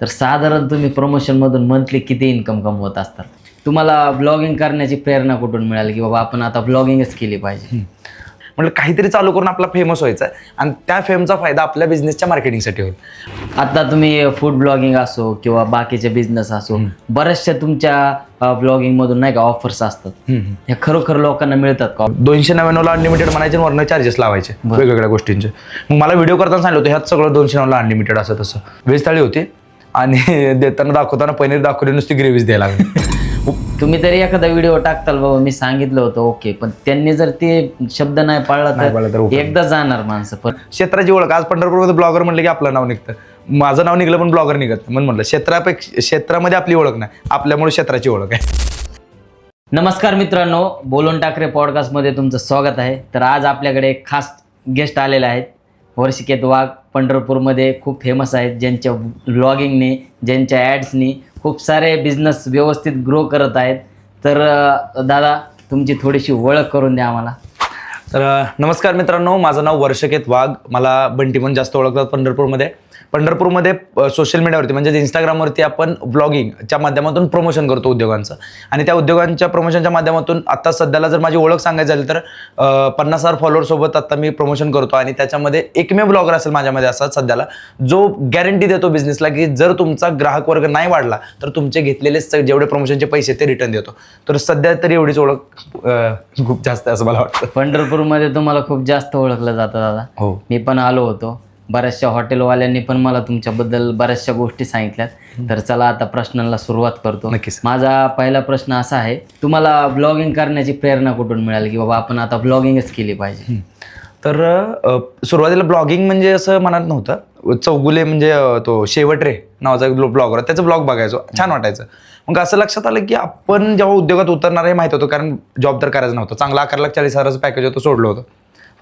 तर साधारण तुम्ही प्रमोशनमधून मंथली किती इन्कम कमवत असतात? तुम्हाला ब्लॉगिंग करण्याची प्रेरणा कुठून मिळाली की बाबा आपण आता ब्लॉगिंगच केली पाहिजे? म्हटलं काहीतरी चालू करून आपला फेमस व्हायचा आहे आणि त्या फेमचा फायदा आपल्या बिझनेसच्या मार्केटिंगसाठी होईल. आता तुम्ही फूड ब्लॉगिंग असो किंवा बाकीचे बिझनेस असो, बऱ्याचशा तुमच्या ब्लॉगिंगमधून नाही का ऑफर्स असतात, हे खरोखर लोकांना मिळतात का? 299ला अनलिमिटेड म्हणायचे आणि वरनं चार्जेस लावायचे वेगवेगळ्या गोष्टींचे. मग मला व्हिडिओ करताना सांगितलं होतं ह्यात सगळं 299ला अनलिमिटेड असं तसं. व्हेज थाळी होती आणि देताना दाखवताना पनीर दाखवली, नुसती ग्रेव्हीज द्यायला लागली. तुम्ही तरी एखादा व्हिडिओ टाकताल बाबा मी सांगितलं होतं ओके, पण त्यांनी जर ते शब्द नाही पाळला तर okay. एकदा जाणार माणसं. पण क्षेत्राची ओळख आज पंढरपूरमध्ये ब्लॉगर म्हणलं की आपलं नाव निघतं. माझं नाव निघलं पण ब्लॉगर निघत म्हणून म्हटलं क्षेत्रामध्ये आपली ओळख नाही, आपल्यामुळे क्षेत्राची ओळख आहे. नमस्कार मित्रांनो, बोलून टाकरे पॉडकास्टमध्ये तुमचं स्वागत आहे. तर आज आपल्याकडे एक खास गेस्ट आलेले आहेत. वर्षिकेत वाघ पंढरपूरमध्ये खूप फेमस आहेत, ज्यांच्या व्लॉगिंगने ज्यांच्या ॲड्सनी खूप सारे बिझनेस व्यवस्थित ग्रो करत आहेत. तर दादा तुमची थोडीशी ओळख करून द्या आम्हाला. तर नमस्कार मित्रांनो, माझं नाव वर्षकेत वाघ. मला बंटी म्हणून जास्त ओळखतात पंढरपूरमध्ये सोशल मीडियावरती म्हणजेच इंस्टाग्रामवरती आपण ब्लॉगिंगच्या माध्यमातून प्रमोशन करतो उद्योगांचं. आणि त्या उद्योगांच्या प्रमोशनच्या माध्यमातून आता सध्याला जर माझी ओळख सांगायची झाली तर 50,000 फॉलोअर्ससोबत आता मी प्रमोशन करतो. आणि त्याच्यामध्ये एकमेव ब्लॉगर असेल माझ्यामध्ये असा सध्याला जो गॅरंटी देतो बिझनेसला की जर तुमचा ग्राहक वर्ग नाही वाढला तर तुमचे घेतलेले जेवढे प्रमोशनचे पैसे ते रिटर्न देतो. तर सध्या तरी एवढीच ओळख खूप जास्त आहे असं मला वाटतं. पंढरपूरमध्ये तुम्हाला खूप जास्त ओळखलं जातं दादा. हो, मी पण आलो होतो. बऱ्याचशा हॉटेलवाल्यांनी पण मला तुमच्याबद्दल बऱ्याचशा गोष्टी सांगितल्यात. तर चला आता प्रश्नांना सुरुवात करतो. नक्कीच. माझा पहिला प्रश्न असा आहे, तुम्हाला ब्लॉगिंग करण्याची प्रेरणा कुठून मिळाली की बाबा आपण आता ब्लॉगिंगच केली पाहिजे? तर सुरुवातीला ब्लॉगिंग म्हणजे असं मनात नव्हतं. चौगुले म्हणजे तो शेवट रे नावाचा एक ब्लॉगर, त्याचं ब्लॉग बघायचो, छान वाटायचं. मग असं लक्षात आलं की आपण जेव्हा उद्योगात उतरणार हे माहित होतं, कारण जॉब तर करायचं नव्हतं. चांगला 11,40,000चं पॅकेज होतं, सोडलं होतं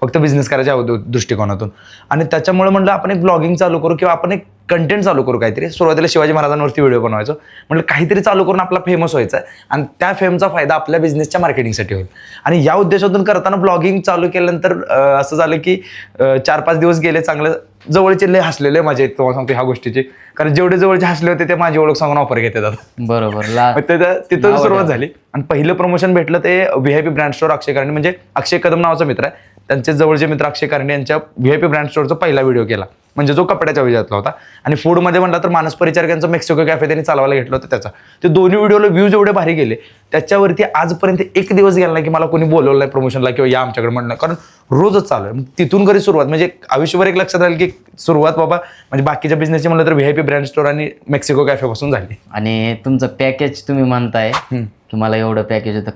फक्त बिझनेस करायच्या दृष्टिकोनातून. आणि त्याच्यामुळे म्हटलं आपण एक ब्लॉगिंग चालू करू किंवा आपण एक कंटेंट चालू करू काहीतरी. सुरुवातीला शिवाजी महाराजांवरती व्हिडिओ बनवायचो. म्हटलं काहीतरी चालू करून आपला फेमस व्हायचा आहे आणि त्या फेमचा फायदा आपल्या बिझनेसच्या मार्केटिंगसाठी होईल. आणि या उद्देशातून करताना ब्लॉगिंग चालू केल्यानंतर असं झालं की 4-5 दिवस गेले चांगलं. जवळचे लय हसलेले माझे आहेत तुम्हाला सांगतो ह्या गोष्टीचे, कारण जेवढे जवळचे हसले होते ते माझी ओळख सांगून ऑफर घेत येतात. बरोबर. तिथं सुरुवात झाली आणि पहिलं प्रमोशन भेटलं ते VIP ब्रँड स्टोअर अक्षय कारणे, म्हणजे अक्षय कदम नावाचा मित्र आहे, त्यांचे जवळचे मित्र अक्षय कारणे यांच्या VIP ब्रँड स्टोअरचा पहिला व्हिडिओ केला, म्हणजे जो कपड्याच्या विषयातला होता. आणि फूडमध्ये म्हटलं तर मानस परिचारक यांचं मेक्सिको कॅफे त्यांनी चालवायला घेतलं होतं त्याचा. ते दोन्ही व्हिडिओला व्ह्यूज एवढे भारी गेले, त्याच्यावरती आजपर्यंत एक दिवस गेला नाही की मला कोणी बोलवलं नाही प्रमोशनला किंवा या आमच्याकडे म्हणलं, कारण रोजच चालू आहे. तिथून घरी सुरुवात म्हणजे आयुष्यभर एक लक्षात राहील की सुरुवात बाबा म्हणजे बाकीच्या बिझनेसची म्हणलं तर VIP ब्रँड स्टोअर आणि मेक्सिको कॅफे पासून झाली. आणि तुमचं पॅकेज तुम्ही म्हणताय की मला एवढं पॅकेज होतं,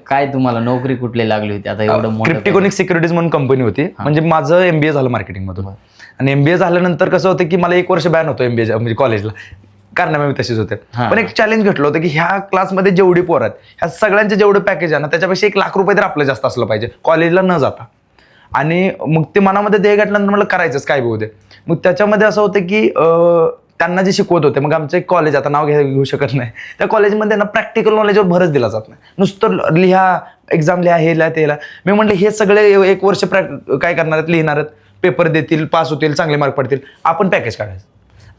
काय तुम्हाला नोकरी कुठली लागली होती? आता एवढं मोठं क्रिप्टिकोनिक सिक्युरिटीज म्हणून कंपनी होती. म्हणजे माझं MBA झालं मार्केटिंगमधून. आणि MBA झाल्यानंतर कसं होतं की मला 1 वर्ष बॅन होतो MBA म्हणजे कॉलेजला, कारणामे तशीच होते. पण एक चॅलेंज घेतलं होतं की ह्या क्लासमध्ये जेवढी पोरं आहेत ह्या सगळ्यांचे जेवढं पॅकेज आहे ना त्याच्यापेक्षा 1,00,000 रुपये तर आपलं जास्त असलं पाहिजे कॉलेजला न जाता. आणि मग ते मनामध्ये ध्येय घातल्यानंतर मला करायचंच काय बी. मग त्याच्यामध्ये असं होतं की त्यांना जे शिकवत होते, मग आमचं एक कॉलेज, आता नाव घेऊ शकत नाही, त्या कॉलेजमध्ये ना प्रॅक्टिकल नॉलेजवर भरच दिला जात नाही. नुसतं लिहा, एक्झाम लिहा, हे लिहा, ते लिहा. मी म्हटलं हे सगळे 1 वर्ष काय करणार आहेत, लिहिणार आहेत, पेपर देतील, पास होतील, चांगले मार्क पडतील, आपण पॅकेज काढायचं.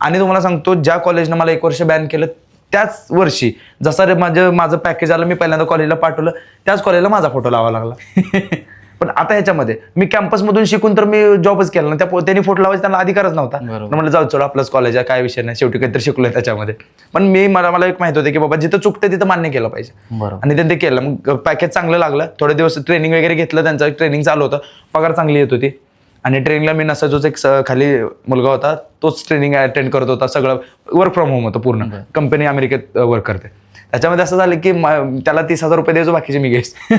आणि तुम्हाला सांगतो ज्या कॉलेजनं मला 1 वर्ष बॅन केलं त्याच वर्षी जसं माझं पॅकेज आलं, मी पहिल्यांदा कॉलेजला पाठवलं, त्याच कॉलेजला माझा फोटो लावा लागला. पण आता ह्याच्यामध्ये मी कॅम्पसमधून शिकून तर मी जॉबच केला ना, त्यांनी फोटो लावायचा त्यांना अधिकारच नव्हता. म्हटलं जाऊ चढ आपलंच कॉलेज आहे, काय विषय नाही, शेवटी काहीतरी शिकलोय त्याच्यामध्ये. पण मला एक माहित होतं की बाबा जिथं चुकतं तिथं मान्य केलं पाहिजे. आणि त्यांनी ते केलं. मग पॅकेज चांगलं लागलं, थोडे दिवस ट्रेनिंग वगैरे घेतलं, त्यांचं ट्रेनिंग चालू होतं, पगार चांगली येत होती. आणि ट्रेनिंगला मी नसाजोच एक खाली मुलगा होता, तोच ट्रेनिंग अटेंड करत होता. सगळं वर्क फ्रॉम होम होतं पूर्ण. कंपनी अमेरिकेत वर्क करते. त्याच्यामध्ये असं झालं की त्याला 30,000 रुपये द्यायचो, बाकीचे मी घ्यायचो.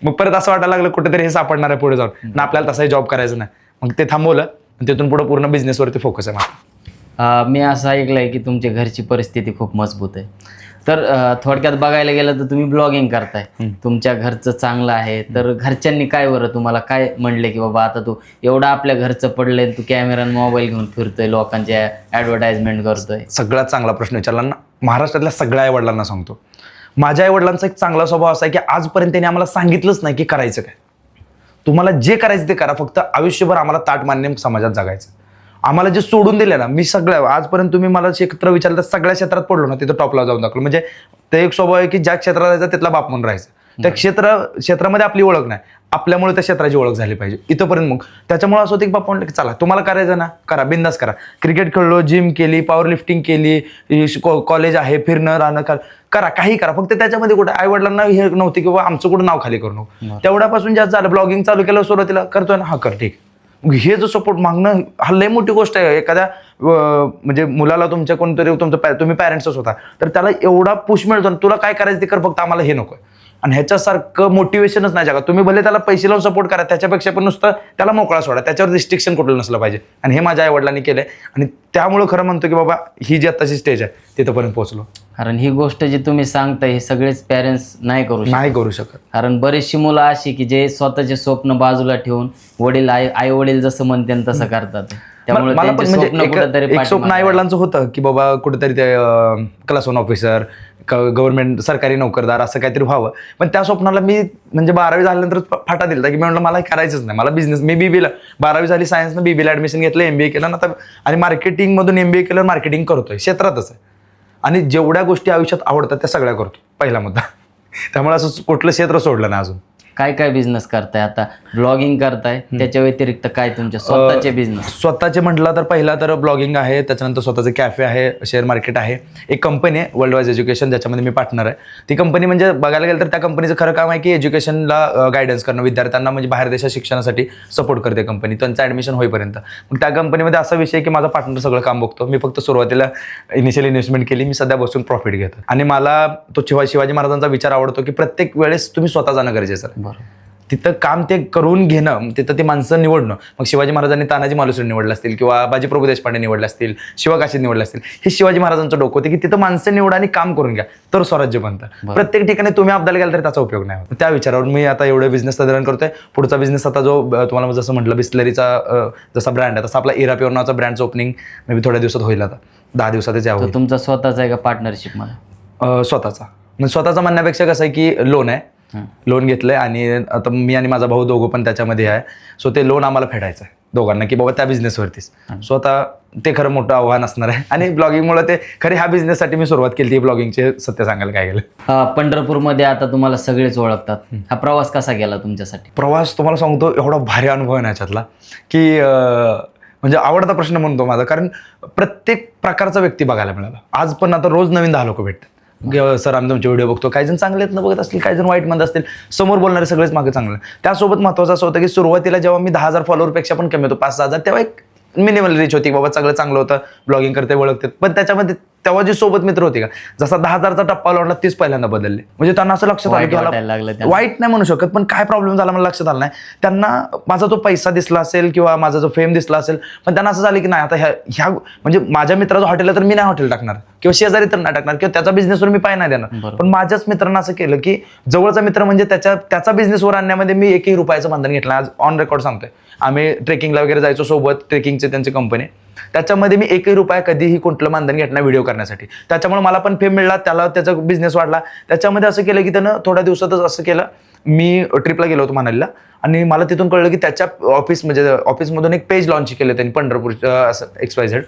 मग परत असं वाटायला लागलं कुठेतरी हे सापडणार आहे पुढे जाऊन, ना आपल्याला तसाही जॉब करायचा नाही. मग ते थांबवलं, तिथून पुढे पूर्ण बिझनेसवरती फोकस आहे माझा. मी असं ऐकलंय की तुमच्या घरची परिस्थिती खूप मजबूत आहे. तर थोडक्यात बघायला गेलं तर तुम्ही ब्लॉगिंग करताय, तुमच्या घरचं चांगलं आहे. तर घरच्यांनी काय बरं तुम्हाला काय म्हणले की बाबा आता तू एवढं आपल्या घरचं पडलंय, तू कॅमेरा मोबाईल घेऊन फिरतोय, लोकांच्या ॲडव्हर्टाइजमेंट करतोय? सगळ्यात चांगला प्रश्न विचारला ना. महाराष्ट्रातल्या सगळ्या आईवडिलांना सांगतो, माझ्या आईवडिलांचा एक चांगला स्वभाव असा आहे की आजपर्यंत त्यांनी आम्हाला सांगितलंच नाही की करायचं काय. तुम्हाला जे करायचं ते करा, फक्त आयुष्यभर आम्हाला ताट मान्य समाजात जगायचं. आम्हाला जे सोडून दिले ना, मी सगळ्या आजपर्यंत तुम्ही मला क्षेत्र विचारलं तर सगळ्या क्षेत्रात पडलो ना, तिथं टॉपला जाऊन दाखवलं. म्हणजे ते एक स्वभाव आहे की ज्या क्षेत्रात जायचं तिथला बाप म्हणून राहायचं. त्या क्षेत्रामध्ये आपली ओळख नाही, आपल्यामुळे त्या क्षेत्राची ओळख झाली पाहिजे इथंपर्यंत. मग त्याच्यामुळे असं होतं की बापा म्हणलं की चला तुम्हाला करायचं ना, करा, बिंदास करा. क्रिकेट खेळलो, जिम केली, पॉवर लिफ्टिंग केली, कॉलेज आहे, फिरणं राहणं करा, काही करा. फक्त त्याच्यामध्ये कुठे आई वडिलांना हे नव्हते की बाबा आमचं कुठं नाव खाली करू नको. तेवढ्यापासून जास्त झालं. ब्लॉगिंग चालू केलं सुरुवातीला, करतोय ना, हा कर, ठीक. मग हे जो सपोर्ट मागणं हा लय मोठी गोष्ट आहे. एखाद्या म्हणजे मुलाला तुमच्या कोणतरी तुम्ही पॅरेंट्सच होता तर त्याला एवढा पुश मिळतो, तुला काय करायचं ते कर, फक्त आम्हाला हे नको. आणि ह्याच्यासारखं मोटिवेशनच नाही जगात. तुम्ही भले त्याला पैसे लावून सपोर्ट करा, त्याच्यापेक्षा पण नुसतं त्याला मोकळा सोडा, त्याच्यावर रिस्ट्रिक्शन कुठलं नसलं पाहिजे. आणि हे माझ्या आईवडिलांनी केलंय आणि त्यामुळे खरं म्हणतो की बाबा ही जी आत्ताची स्टेज आहे तिथपर्यंत पोहोचलो. कारण ही गोष्ट जी तुम्ही सांगताय हे सगळेच पॅरेंट्स नाही करू शकत. कारण बरीचशी मुलं अशी की जे स्वतःचे स्वप्न बाजूला ठेवून वडील आई वडील जसं म्हणते तसं करतात. त्यामुळे मला पण त्यांचे स्वप्न म्हणजे कुठेतरी एक स्वप्न आई वडिलांचं होतं की बाबा कुठेतरी ते क्लास 1 ऑफिसर, गव्हर्नमेंट सरकारी नोकरदार असं काहीतरी व्हावं. पण त्या स्वप्नाला मी म्हणजे 12वी झाल्यानंतर फाटा दिला की मी म्हटलं मला करायचंच नाही, मला बिझनेस. मी बीबीला 12वी झाली सायन्सनं, बीबीला ऍडमिशन घेतलं, MBA केलं ना, आणि मार्केटिंगमधून MBA केलं, मार्केटिंग करतोय, क्षेत्रातच आहे. आणि जेवढ्या गोष्टी आयुष्यात आवडतात त्या सगळ्या करतो, पहिला मुद्दा. त्यामुळे असं कुठलं क्षेत्र सोडलं नाही अजून. काय काय बिझनेस करताय आता? ब्लॉगिंग करताय, त्याच्या व्यतिरिक्त काय तुमचे स्वतःचे बिझनेस? स्वतःचे म्हटलं तर पहिला तर ब्लॉगिंग आहे, त्याच्यानंतर स्वतःचे कॅफे आहे, शेअर मार्केट आहे, एक कंपनी आहे वर्ल्ड वाईज एज्युकेशन, ज्याच्यामध्ये मी पार्टनर आहे. ती कंपनी म्हणजे बघायला गेलं तर त्या कंपनीचं खरं काम आहे की एज्युकेशनला गायडन्स करणं, विद्यार्थ्यांना म्हणजे बाहेर देशात शिक्षणासाठी सपोर्ट करते कंपनी, त्यांचं ॲडमिशन होईपर्यंत. मग त्या कंपनीमध्ये असा विषय की माझा पार्टनर सगळं काम बघतो, मी फक्त सुरुवातीला इनिशियल इन्व्हेस्टमेंट केली, मी सध्या बसून प्रॉफिट घेतो. आणि मला तो शिवाजी महाराजांचा विचार आवडतो की प्रत्येक वेळेस तुम्ही स्वतः जाणं गरजेचं आहे. बरोबर. तिथं काम ते करून घेणं, तिथं ती माणसं निवडणं. मग शिवाजी महाराजांनी तानाजी मालुसरे निवडले असतील किंवा बाजी प्रभू देशपांडे निवडले असतील, शिवकाशी निवडले असतील, हे शिवाजी महाराजांचं डोकं होते की तिथं माणसं निवडा आणि काम करून घ्या तर स्वराज्य बनतं. प्रत्येक ठिकाणी तुम्ही अब्दाला गेला तरी त्याचा उपयोग नाही होत. त्या विचारावर मी आता एवढे बिझनेस रन करतोय. पुढचा बिझनेस आता जो तुम्हाला जसं म्हटलं बिस्लरीचा जसा ब्रँड आहे तसा आपला इरा प्युअर नावाचा ब्रँडचं ओपनिंग मे बी थोड्या दिवसात होईल. आता 10 दिवसातच यावं. तुमचा स्वतःचा आहे का पार्टनरशिप? मला स्वतःचा म्हणजे स्वतःचा म्हणण्यापेक्षा कसं आहे की लोन आहे, लोन घेतलंय आणि आता मी आणि माझा भाऊ दोघं पण त्याच्यामध्ये आहे. सो ते लोन आम्हाला फेडायचं आहे दोघांना की बाबा त्या बिझनेसवरतीच. सो आता ते खरं मोठं आव्हान असणार आहे. आणि ब्लॉगिंगमुळे ते खरे ह्या बिझनेससाठी मी सुरुवात केली ती ब्लॉगिंगचे, सत्य सांगायला काय गेलं. पंढरपूरमध्ये आता तुम्हाला सगळेच ओळखतात. हा प्रवास कसा गेला तुमच्यासाठी? प्रवास तुम्हाला सांगतो एवढा भारी अनुभव आहे याच्यातला की म्हणजे आवडता प्रश्न म्हणतो माझा, कारण प्रत्येक प्रकारचा व्यक्ती बघायला मिळाला. आज पण आता रोज नवीन 10 लोक भेटतात. सर आम्ही तुमचे व्हिडिओ बघतो, काही जण चांगलेत न बघत असतील, काही जण वाईटमध्ये असतील, समोर बोलणारे सगळेच मागे चांगलं. त्यासोबत महत्त्वाचं असं होतं की सुरुवातीला जेव्हा मी 10,000 फॉलोअरपेक्षा पण कमी होतो, 5-6,000, तेव्हा एक मिनिमल रीच होती, बाबा सगळं चांगलं होतं, ब्लॉगिंग करते ओळखते. पण त्याच्यामध्ये तेव्हा जी सोबत मित्र होती का, जसा 10,000चा टप्पा लावला तीच पहिल्यांदा बदलले. म्हणजे त्यांना असं लक्षात आलं की वाईट नाही म्हणू शकत, पण काय प्रॉब्लेम झाला मला लक्षात आलं नाही. त्यांना माझा तो पैसा दिसला असेल किंवा माझा जो फेम दिसला असेल, पण त्यांना असं झालं की नाही आता ह्या म्हणजे माझ्या मित्राचं हॉटेल तर मी नाही हॉटेल टाकणार किंवा शेजारी तर नाही टाकणार किंवा त्याचा बिझनेसवर मी पाय नाही देणार. पण माझ्याच मित्रांना असं केलं की जवळचा मित्र म्हणजे त्याचा बिझनेसवर आणण्यामध्ये मी 1ही रुपयाचं बंधन घेतलं. आज ऑन रेकॉर्ड सांगतोय, आम्ही ट्रेकिंगला वगैरे जायचो सोबत, ट्रेकिंगचे त्यांची कंपनी, त्याच्यामध्ये मी 1ही रुपया कधीही कुठलं मानधन घेतलं व्हिडिओ करण्यासाठी. त्याच्यामुळे मला पण फेम मिळाला, त्याला त्याचा बिझनेस वाढला. त्याच्यामध्ये असं केलं की त्यानं थोड्या दिवसातच असं केलं, मी ट्रिपला गेलो होतो मनालीला आणि मला तिथून कळलं की त्याच्या ऑफिसमधून एक पेज लॉन्च केलं त्यांनी पंढरपूर असं XYZ.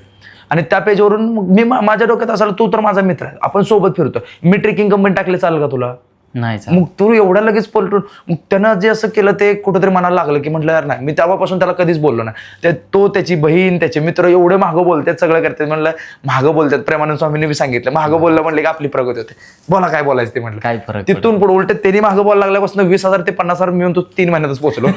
आणि त्या पेजवरून मी माझ्या डोक्यात असाल तू तर माझा मित्र आहे, आपण सोबत फिरतो, मी ट्रेकिंग कंपनी टाकले चालेल का तुला? नाही. मग तू एवढा लगेच पलटून, मग त्यानं जे असं केलं ते कुठेतरी मनाला लागलं की म्हटलं यार नाही. मी तेव्हापासून त्याला कधीच बोललो नाही. तो त्याची बहीण त्याचे मित्र एवढे मागं बोलतात, सगळं करतात. म्हणलं मागं बोलतात, प्रेमानंद स्वामींनी बी सांगितलं मागं बोललं म्हणलं की आपली प्रगती होते, बोला काय बोलायचं ते म्हटलं. काय फरक? तिथून पुढे उलट त्यांनी मागं बोलायला लागल्यापासून 20,000 ते 50,000 मिळून तो 3 महिन्यातच पोहोचलो.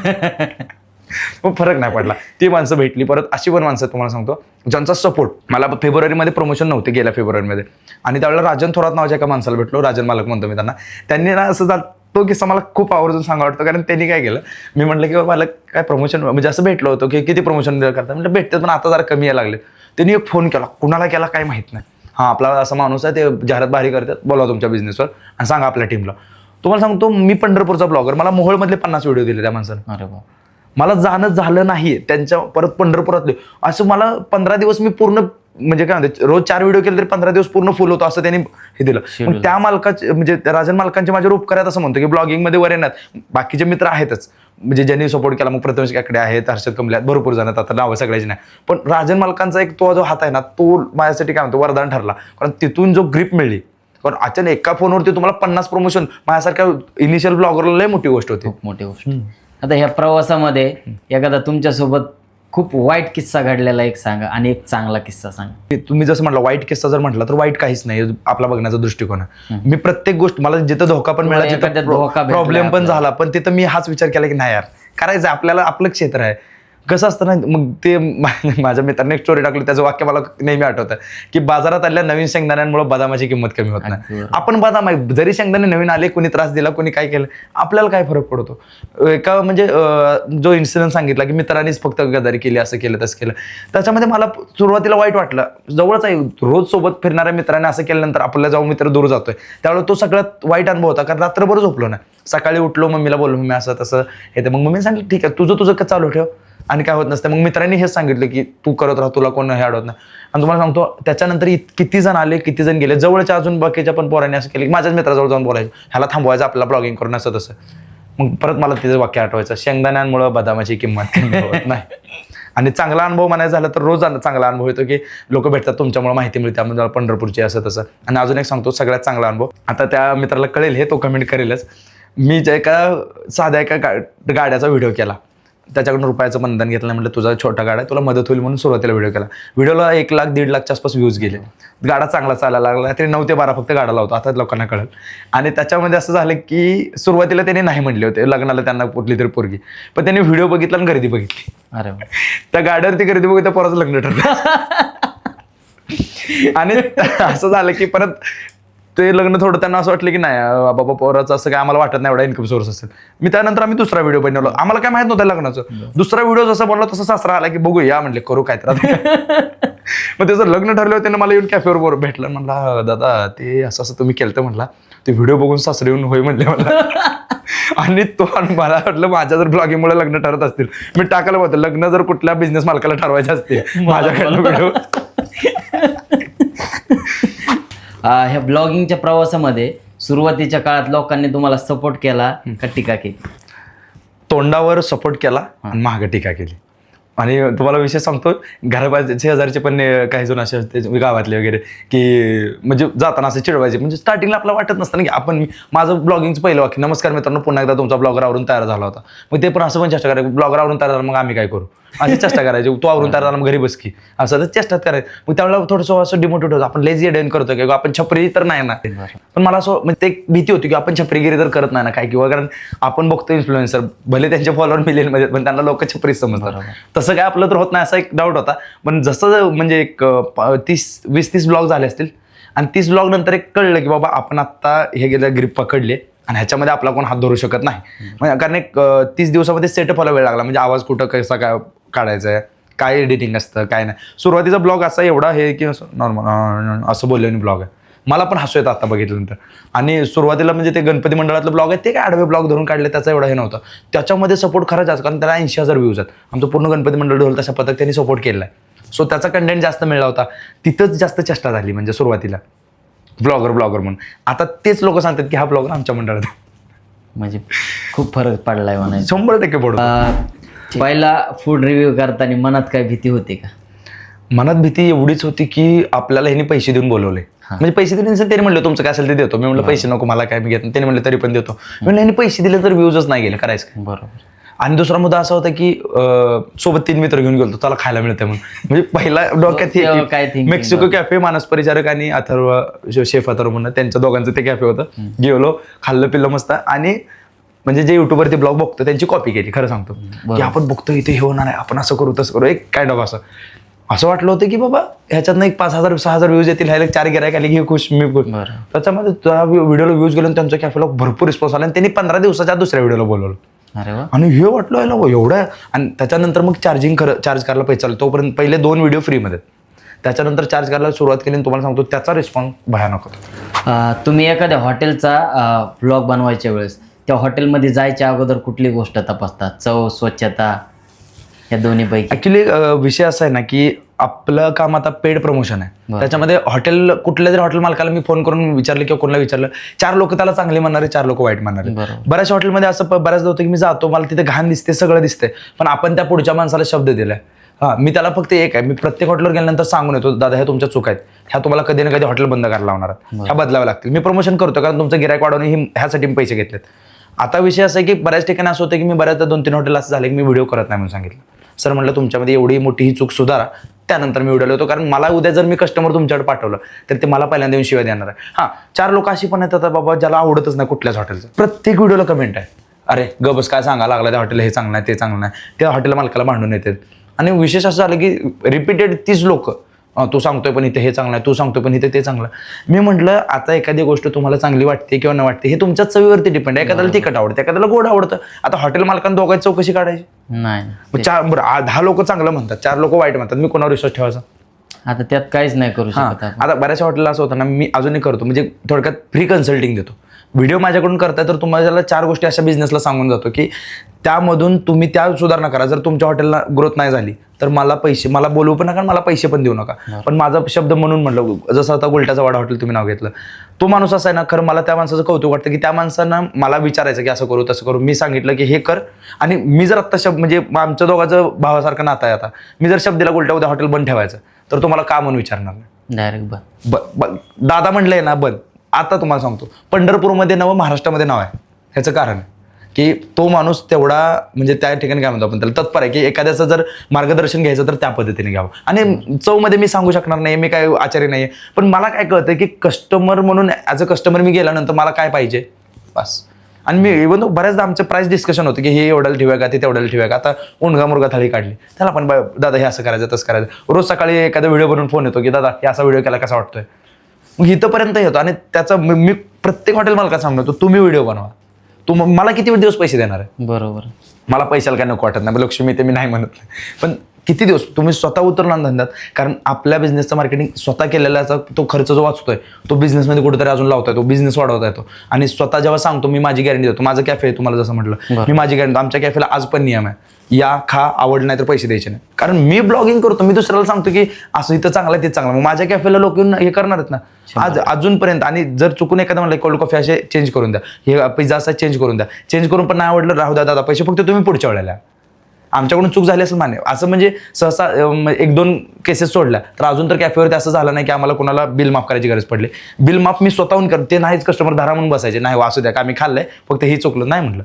मग फरक नाही पडला. ती माणसं भेटली परत. अशी पण माणसं तुम्हाला सांगतो ज्यांचा सपोर्ट मला फेब्रुवारीमध्ये प्रमोशन नव्हते, गेल्या फेब्रुवारीमध्ये, आणि त्यावेळेला राजन थोरात नावाच्या एका माणसाला भेटलो, राजन मालक म्हणतो मी त्यांना. त्यांनी ना असं तो किस्सा मला खूप आवर्जून सांगा वाटतं, कारण त्यांनी काय केलं, मी म्हटलं की मला काय प्रमोशन म्हणजे असं भेटलं होतं की किती प्रमोशन करतात, म्हटलं भेटतात पण आता जरा कमी यायला लागले. त्यांनी एक फोन केला, कुणाला केला काय माहित नाही, हा आपला असा माणूस आहे, ते जाहिरात भारी करतात, बोला तुमच्या बिझनेसवर आणि सांगा आपल्या टीमला. तुम्हाला सांगतो मी पंढरपूरचा ब्लॉगर, मला मोहोळमधले 50 व्हिडिओ दिले त्या माणसानं. अरे वा. मला जाणं झालं नाही त्यांच्या परत पंढरपुरातले. असं मला 15 दिवस मी पूर्ण म्हणजे काय म्हणते रोज 4 व्हिडिओ केले तरी 15 दिवस पूर्ण फुल होतो असं त्यांनी हे दिलं. पण त्या मालकाचे म्हणजे राजन मालकांचे माझ्यावर उपकार आहेत असं म्हणतो की ब्लॉगिंग मध्ये वर येणार बाकीचे मित्र आहेतच म्हणजे ज्यांनी सपोर्ट केला. मग प्रथमेश काकडे आहेत, हर्षद कमले आहेत, भरपूर जण आता नावं सगळ्याची नाही. पण राजन मालकांचा एक तो जो हात आहे ना तो माझ्यासाठी काय म्हणतो वरदान ठरला. कारण तिथून जो ग्रिप मिळली, कारण अचानक एका फोनवरती तुम्हाला 50 प्रमोशन माझ्यासारख्या इनिशियल ब्लॉगरला लय मोठी गोष्ट होती. खूप मोठी गोष्ट. आता ह्या प्रवासामध्ये एखादा तुमच्यासोबत खूप वाईट किस्सा घडलेला एक सांगा आणि एक चांगला किस्सा सांगा. तुम्ही जसं म्हटलं वाईट किस्सा जर म्हटला तर वाईट काहीच नाही आपला बघण्याचा दृष्टिकोन आहे. मी प्रत्येक गोष्ट मला जिथं धोका पण मिळाला, जिथं प्रॉब्लेम पण झाला, पण तिथं मी हाच विचार केला की नाही यार करायचं आपल्याला, आपलं क्षेत्र आहे. कसं असतं ना मग ते माझ्या मित्राने एक स्टोरी टाकली त्याचं वाक्य मला नेहमी आठवतं की बाजारात आल्या नवीन शेंगदाण्यांमुळे बदामाची किंमत कमी होत नाही. आपण बदाम आहे जरी शेंगदाणे नवीन आले, कोणी त्रास दिला, कोणी काय केलं, आपल्याला काय फरक पडतो. एका म्हणजे जो इन्सिडेंट सांगितला की मित्रांनीच फक्त गदारी केली, असं केलं तसं केलं, त्याच्यामध्ये मला सुरुवातीला वाईट वाटलं. जवळच आहे रोज सोबत फिरणाऱ्या मित्राने असं केल्यानंतर आपल्याला जाऊन मित्र दूर जातोय त्यावेळेला तो सगळ्यात वाईट अनुभव होता. कारण रात्रभर झोपलो ना, सकाळी उठलो मम्मीला बोललो मम्मी असं तसं येते. मग मम्मी सांगितलं ठीक आहे तुझं का चालू ठेव आणि काय होत नसतं. मग मित्रांनी हेच सांगितलं की तू करत राहा, तुला कोण हे अडवत नाही. आणि तुम्हाला सांगतो त्याच्यानंतर किती जण आले, किती जण गेले, जवळच्या अजून बाकीच्या पण पोरांनी असं केलं की माझ्याच मित्राजवळ जाऊन बोलायचं, ह्याला थांबवायचं आपल्याला ब्लॉगिंग करून असं तसं. मग परत मला तिचं वाक्य आठवायचं, शेंगदाण्यांमुळे बदामाची किंमत कमी होत नाही. आणि चांगला अनुभव म्हणायचा झाला तर रोज चांगला अनुभव येतो की लोक भेटतात, तुमच्यामुळे माहिती मिळते त्यामुळे पंढरपूरची असं तसं. आणि अजून एक सांगतो सगळ्यात चांगला अनुभव, आता त्या मित्राला कळेल हे, तो कमेंट करेलच. मी जे साध्या एका गाड्याचा व्हिडिओ केला, त्याच्याकडून रुपयाचं बंधन घेतलं, म्हटलं तुझा छोटा गाडा आहे तुला मदत होईल म्हणून सुरुवातीला व्हिडिओ केला. व्हिडिओला 1 लाख 1.5 लाखच्या आसपास व्ह्यूज गेले. गाडा चांगला चालायला लागला, तरी 9 ते 12 फक्त गाडा लावतो, आता लोकांना कळेल. आणि त्याच्यामध्ये असं झालं की सुरुवातीला त्यांनी नाही म्हणले होते लग्नाला त्यांना कुठली तरी पोरगी, पण त्यांनी व्हिडिओ बघितला आणि गर्दी बघितली. अरे त्या गाड्यावरती गर्दी बघितलं पोराचं लग्न ठरलं. आणि असं झालं की परत ते लग्न थोडं त्यांना असं वाटलं की नाही बाबा पोराचं असं काय आम्हाला वाटत नाही एवढा इन्कम सोर्स असेल. मी त्यानंतर आम्ही दुसरा व्हिडिओ बनवला, आम्हाला काय माहित नव्हतं लग्नाचं. दुसरा व्हिडिओ जसं बनवला तसं सासरा आला की बघू या म्हणले करू काय तर. मग त्याचं लग्न ठरलं त्यानं मला येऊन कॅफेवर भेटलं, म्हणला दादा ते असं असं तुम्ही केलं तर म्हणला ते व्हिडिओ बघून सासरे येऊन होय म्हणले मला. आणि तो मला वाटलं माझ्या जर ब्लॉगिंगमुळे लग्न ठरत असतील, मी टाकायला होतं लग्न जर कुठल्या बिझनेस मालकाला ठरवायचे असतील माझ्याकडनं व्हिडिओ. ह्या ब्लॉगिंगच्या प्रवासामध्ये सुरुवातीच्या काळात लोकांनी तुम्हाला सपोर्ट केला का टीका केली? तोंडावर सपोर्ट केला आणि महाग टीका केली. आणि तुम्हाला विषय सांगतो, घराबाजूचे शेजारचे पण काही जण असे होते गावातले वगैरे की म्हणजे जाताना असं चिडवायचे. म्हणजे स्टार्टिंगला आपल्याला वाटत नसतं ना की आपण, माझं ब्लॉगिंगचं पहिलं वाक्य नमस्कार मित्रांनो पुन्हा एकदा तुमचा ब्लॉगर आवरून तयार झाला होता. मग ते पण असं पण चेष्टा करायचं, ब्लॉगर आवरून तयार झाला मग आम्ही काय करू, अशी चेष्टा करायची. तो आवरून तयार झाला मग घरी बस की, असं तर चेष्टात करायचं. मग त्यावेळेला थोडंसं असं डिमोटिवेट होतं, आपण लेझी डेन करतो की आपण छपरी तर नाही ना. पण मला असं म्हणजे एक भीती होती की आपण छपरीगिरी तर करत नाही ना काय, किंवा कारण आपण बघतो इन्फ्लुएन्सर भले त्यांचे फॉलोअर मिलियनमध्ये पण त्यांना लोक छपरीच समजतात, तसं काय आपलं तर होत नाही असा एक डाऊट होता. पण जसं म्हणजे एक 20-30 ब्लॉग झाले असतील आणि 30 ब्लॉग नंतर एक कळलं की बाबा आपण आत्ता हे गेलं ग्रिप पकडले आणि ह्याच्यामध्ये आपला कोण हात धरू शकत नाही. म्हणजे कारण एक 30 दिवसामध्ये सेटअप व्हायला वेळ लागला. म्हणजे आवाज कुठं कसा काय काढायचा आहे, काय एडिटिंग असतं काय नाही. सुरुवातीचा ब्लॉग असा एवढा हे की नॉर्मल असं बोलल्याने ब्लॉग आहे, मला पण हसू येतं आता बघितल्यानंतर. आणि सुरुवातीला म्हणजे ते गणपती मंडळातलं ब्लॉग आहे ते काय आडवे ब्लॉग धरून काढले, त्याचा एवढा हे नव्हतं. त्याच्यामध्ये सपोर्ट खरंच जास्त, कारण त्याला 80,000 व्ह्यूज आहेत. आमचं पूर्ण गणपती मंडळ ढोल तशा पद्धत त्यांनी सपोर्ट केला आहे. सो त्याचा कंटेंट जास्त मिळला होता, तिथंच जास्त चेष्टा झाली म्हणजे सुरुवातीला ब्लॉगर म्हणून. आता तेच लोक सांगतात की हा ब्लॉगर आमच्या मंडळात, म्हणजे खूप फरक पडलाय म्हणायचं. 100% पडतो. पहिला फूड रिव्ह्यू करताना मनात काय भीती होती का? मनात भीती एवढीच होती की आपल्याला ह्यांनी पैसे देऊन बोलवले. म्हणजे पैसे दिले त्यांनी म्हणलं तुमचं काय असेल ते देतो. मी म्हणलं पैसे नको मला काय, मी घेत नाही. त्यांनी म्हणलं तरी पण देतो. म्हणलं ह्यांनी पैसे दिले तर व्ह्यूजच नाही गेले, करायचं काय. बरोबर. आणि दुसरा मुद्दा असा होता की सोबत 3 मित्र घेऊन गेलो, त्याला खायला मिळतं म्हणून. म्हणजे पहिला डोक्यात मेक्सिको कॅफे, मानस परिचारक आणि अथर्व शेफ अथर्व म्हणून त्यांच्या दोघांचं ते कॅफे होतं. गेलो, खाल्लं पिल्लं मस्त. आणि म्हणजे जे युट्यूबवरती ब्लॉग बघतो त्यांची कॉपी केली. खरं सांगतो की आपण बघतो इथे हे होणार आहे, आपण असं करू तसं करू, एक काइंड ऑफ असं वाटलं होतं की बाबा ह्याच्यातनं एक 5,000-6,000 व्ह्यूज येतील, ह्याला 4 गिरायक आले की खुश, मी खुश. त्याच्यामध्ये त्या व्हिडिओला व्ह्यूज गेलो आणि त्यांच्या कॅफेला भरपूर रिस्पॉन्स आला आणि त्यांनी 15 दिवसाच्या दुसऱ्या व्हिडिओला बोलवलं. अरे वा. आणि हे वाटलं याला एवढं. आणि त्याच्यानंतर मग चार्ज करायला पैसे चालू. तोपर्यंत पहिले 2 व्हिडिओ फ्रीमध्ये, त्याच्यानंतर चार्ज करायला सुरुवात केली आणि तुम्हाला सांगतो त्याचा रिस्पॉन्स भयानक होता. तुम्ही एखाद्या हॉटेलचा व्लॉग बनवायच्या वेळेस त्या हॉटेलमध्ये जायच्या अगोदर कुठली गोष्ट तपासता? चव, स्वच्छता, या दोन्हीपैकी? ऍक्च्युली विषय असा आहे ना की आपलं काम आता पेड प्रमोशन आहे. त्याच्यामध्ये हॉटेल, कुठल्या जरी हॉटेल मालकाला मी फोन करून विचारलं किंवा कोणाला विचारलं, 4 लोक त्याला चांगले म्हणणारे, 4 लोक वाईट म्हणणारे. बऱ्याचशा हॉटेलमध्ये असं बऱ्याचदा होतं की मी जातो, मला तिथे घाण दिसते, सगळं दिसते, पण आपण त्या पुढच्या माणसाला शब्द दिलाय. मी त्याला फक्त एक आहे, मी प्रत्येक हॉटेलवर गेल्यानंतर सांगून येतो, दादा ह्या तुमच्या चूक आहेत, ह्या तुम्हाला कधी ना कधी हॉटेल बंद करायला लावणार, ह्या बदलाव्या लागतील. मी प्रमोशन करतो कारण तुमचं गिरायक वाढवणे ह्यासाठी मी पैसे घेतलेत. आता विषय असा आहे की बऱ्याच ठिकाणी असं होतं की मी बऱ्याचदा 2-3 हॉटेल असं झाले की मी व्हिडिओ करत नाही म्हणून सांगितलं. सर म्हटलं तुमच्यामध्ये एवढी मोठी ही चूक सुधारा, त्यानंतर मी व्हिडिओ होतो. कारण मला उद्या जर मी कस्टमर तुमच्याकडे पाठवलं तर ते मला पहिल्यांदा येऊन शिवाय देणार आहे. 4 लोक अशी पण येतात बाबा ज्याला आवडतच नाही कुठल्याच हॉटेलचं. प्रत्येक व्हिडिओला कमेंट आहे, अरे गबस काय सांगायला लागला, त्या हॉटेल हे चांगलं आहे, ते चांगलं नाही, त्या हॉटेल मालकाला भांडून येतात. आणि विशेष असं झालं की रिपीटेड 30 लोक, तू सांगतोय पण इथे हे चांगलं आहे, तू सांगतोय पण इथे ते चांगलं. मी म्हटलं आता एखादी गोष्ट तुम्हाला चांगली वाटते किंवा न वाटते हे तुमच्या चवीवरती डिपेंड आहे. एखाद्याला तिखट आवडतं, एखाद्याला गोड आवडतं. आता हॉटेल मालकांना दोघांची चौकशी काढायची नाही. 10 लोक चांगलं म्हणतात, 4 लोक वाईट म्हणतात, मी कोणावर विश्वास ठेवायचा? आता त्यात काहीच नाही करू शकत. आता बऱ्याचशा हॉटेलला असं होतं ना, मी अजूनही करतो, म्हणजे थोडक्यात फ्री कन्सल्टिंग देतो. व्हिडिओ माझ्याकडून करताय तर तुम्हाला 4 गोष्टी अशा बिझनेसला सांगून जातो की त्यामधून तुम्ही त्या सुधारणा करा. जर तुमच्या हॉटेलला ग्रोथ नाही झाली तर मला बोलवू पण नका, मला पैसे पण देऊ नका. पण माझा शब्द म्हणून म्हटलं, जसं आता गुलट्याचा वाडा हॉटेल तुम्ही नाव घेतलं, तो माणूस असा आहे ना, खरं मला त्या माणसाचं कौतुक वाटतं की त्या माणसानं मला विचारायचं की असं करू तसं करू, मी सांगितलं की हे कर. आणि मी जर आत्ता शब्द, म्हणजे आमच्या दोघांचं भावासारखं नातं आहे, आता मी जर शब्द दिला गुलट्या उद्या हॉटेल बंद ठेवायचं तर तुम्हाला का म्हणून विचारणार नाही, डायरेक्ट दादा म्हणलंय ना बंद. आता तुम्हाला सांगतो, पंढरपूरमध्ये नाव, महाराष्ट्रामध्ये नाव आहे. ह्याचं कारण की तो माणूस तेवढा, म्हणजे त्या ठिकाणी काय म्हणतो आपण त्याला, तत्पर आहे की एखाद्याचं जर मार्गदर्शन घ्यायचं तर त्या पद्धतीने घ्यावं. आणि चवमध्ये मी सांगू शकणार नाही, मी काय आचार्य नाही, पण मला काय कळतं की कस्टमर म्हणून ॲज अ कस्टमर मी गेल्यानंतर मला काय पाहिजे बस. आणि मी इव्हन बऱ्याचदा आमचं प्राईस डिस्कशन होतं की हे एवढ्याला ठेवूया का, ते तेवढ्याला ठेवूया का. आता उणगा मुरगा थाळी काढली, त्याला पण दादा हे असं करायचं तसं करायचं. रोज सकाळी एखादा व्हिडिओ बनवून फोन येतो की दादा हे असा व्हिडिओ केला कसा वाटतोय. मग इथंपर्यंत येतो. आणि त्याचा मी प्रत्येक हॉटेल मालकाला सांगतो, तुम्ही व्हिडिओ बनवा, मला किती दिवस पैसे देणार आहे? बरोबर, मला पैशाला काय नको वाटत नाही, लक्ष्मी ते मी नाही म्हणत नाही, पण किती दिवस तुम्ही स्वतः उतरला धंद्यात. कारण आपल्या बिझनेसचं मार्केटिंग स्वतः केलेल्याचा तो खर्च जो वाचतोय तो बिझनेसमध्ये कुठेतरी अजून लावता येतो, बिझनेस वाढवता येतो. आणि स्वतः जेव्हा सांगतो, मी माझी गॅरंटी देतो, माझं कॅफे आहे तुम्हाला जसं म्हटलं, मी माझी गॅरंटी, आमच्या कॅफेला आज पण नियम आहे, या खा, आवड नाही तर पैसे द्यायचे नाही. कारण मी ब्लॉगिंग करतो, मी दुसऱ्याला सांगतो की असं इथं चांगलं आहे ते चांगलं, मग माझ्या कॅफेला लोक येऊन हे करणार आहेत ना आज अजूनपर्यंत. आणि जर चुकून एखादा म्हणलं कोल्ड कॉफी असे चेंज करून द्या, हे पिझ्झा असा चेंज करून द्या, चेंज करून पण नाही आवडलं राहू द्या दादा, पैसे फक्त तुम्ही पुढच्या वेळेला. आमच्याकडून चूक झाली असेल मान्य, असं म्हणजे सहसा 1-2 केसेस सोडल्या तर अजून तर कॅफेवरती असं झालं नाही की आम्हाला कोणाला बिल माफ करायची गरज पडली. बिल माफ मी स्वतःहून करतो, ते नाहीच कस्टमर धारा म्हणून बसायचे, नाही वाचू द्या का आम्ही खाल्लंय, फक्त हे चुकलं नाही म्हटलं,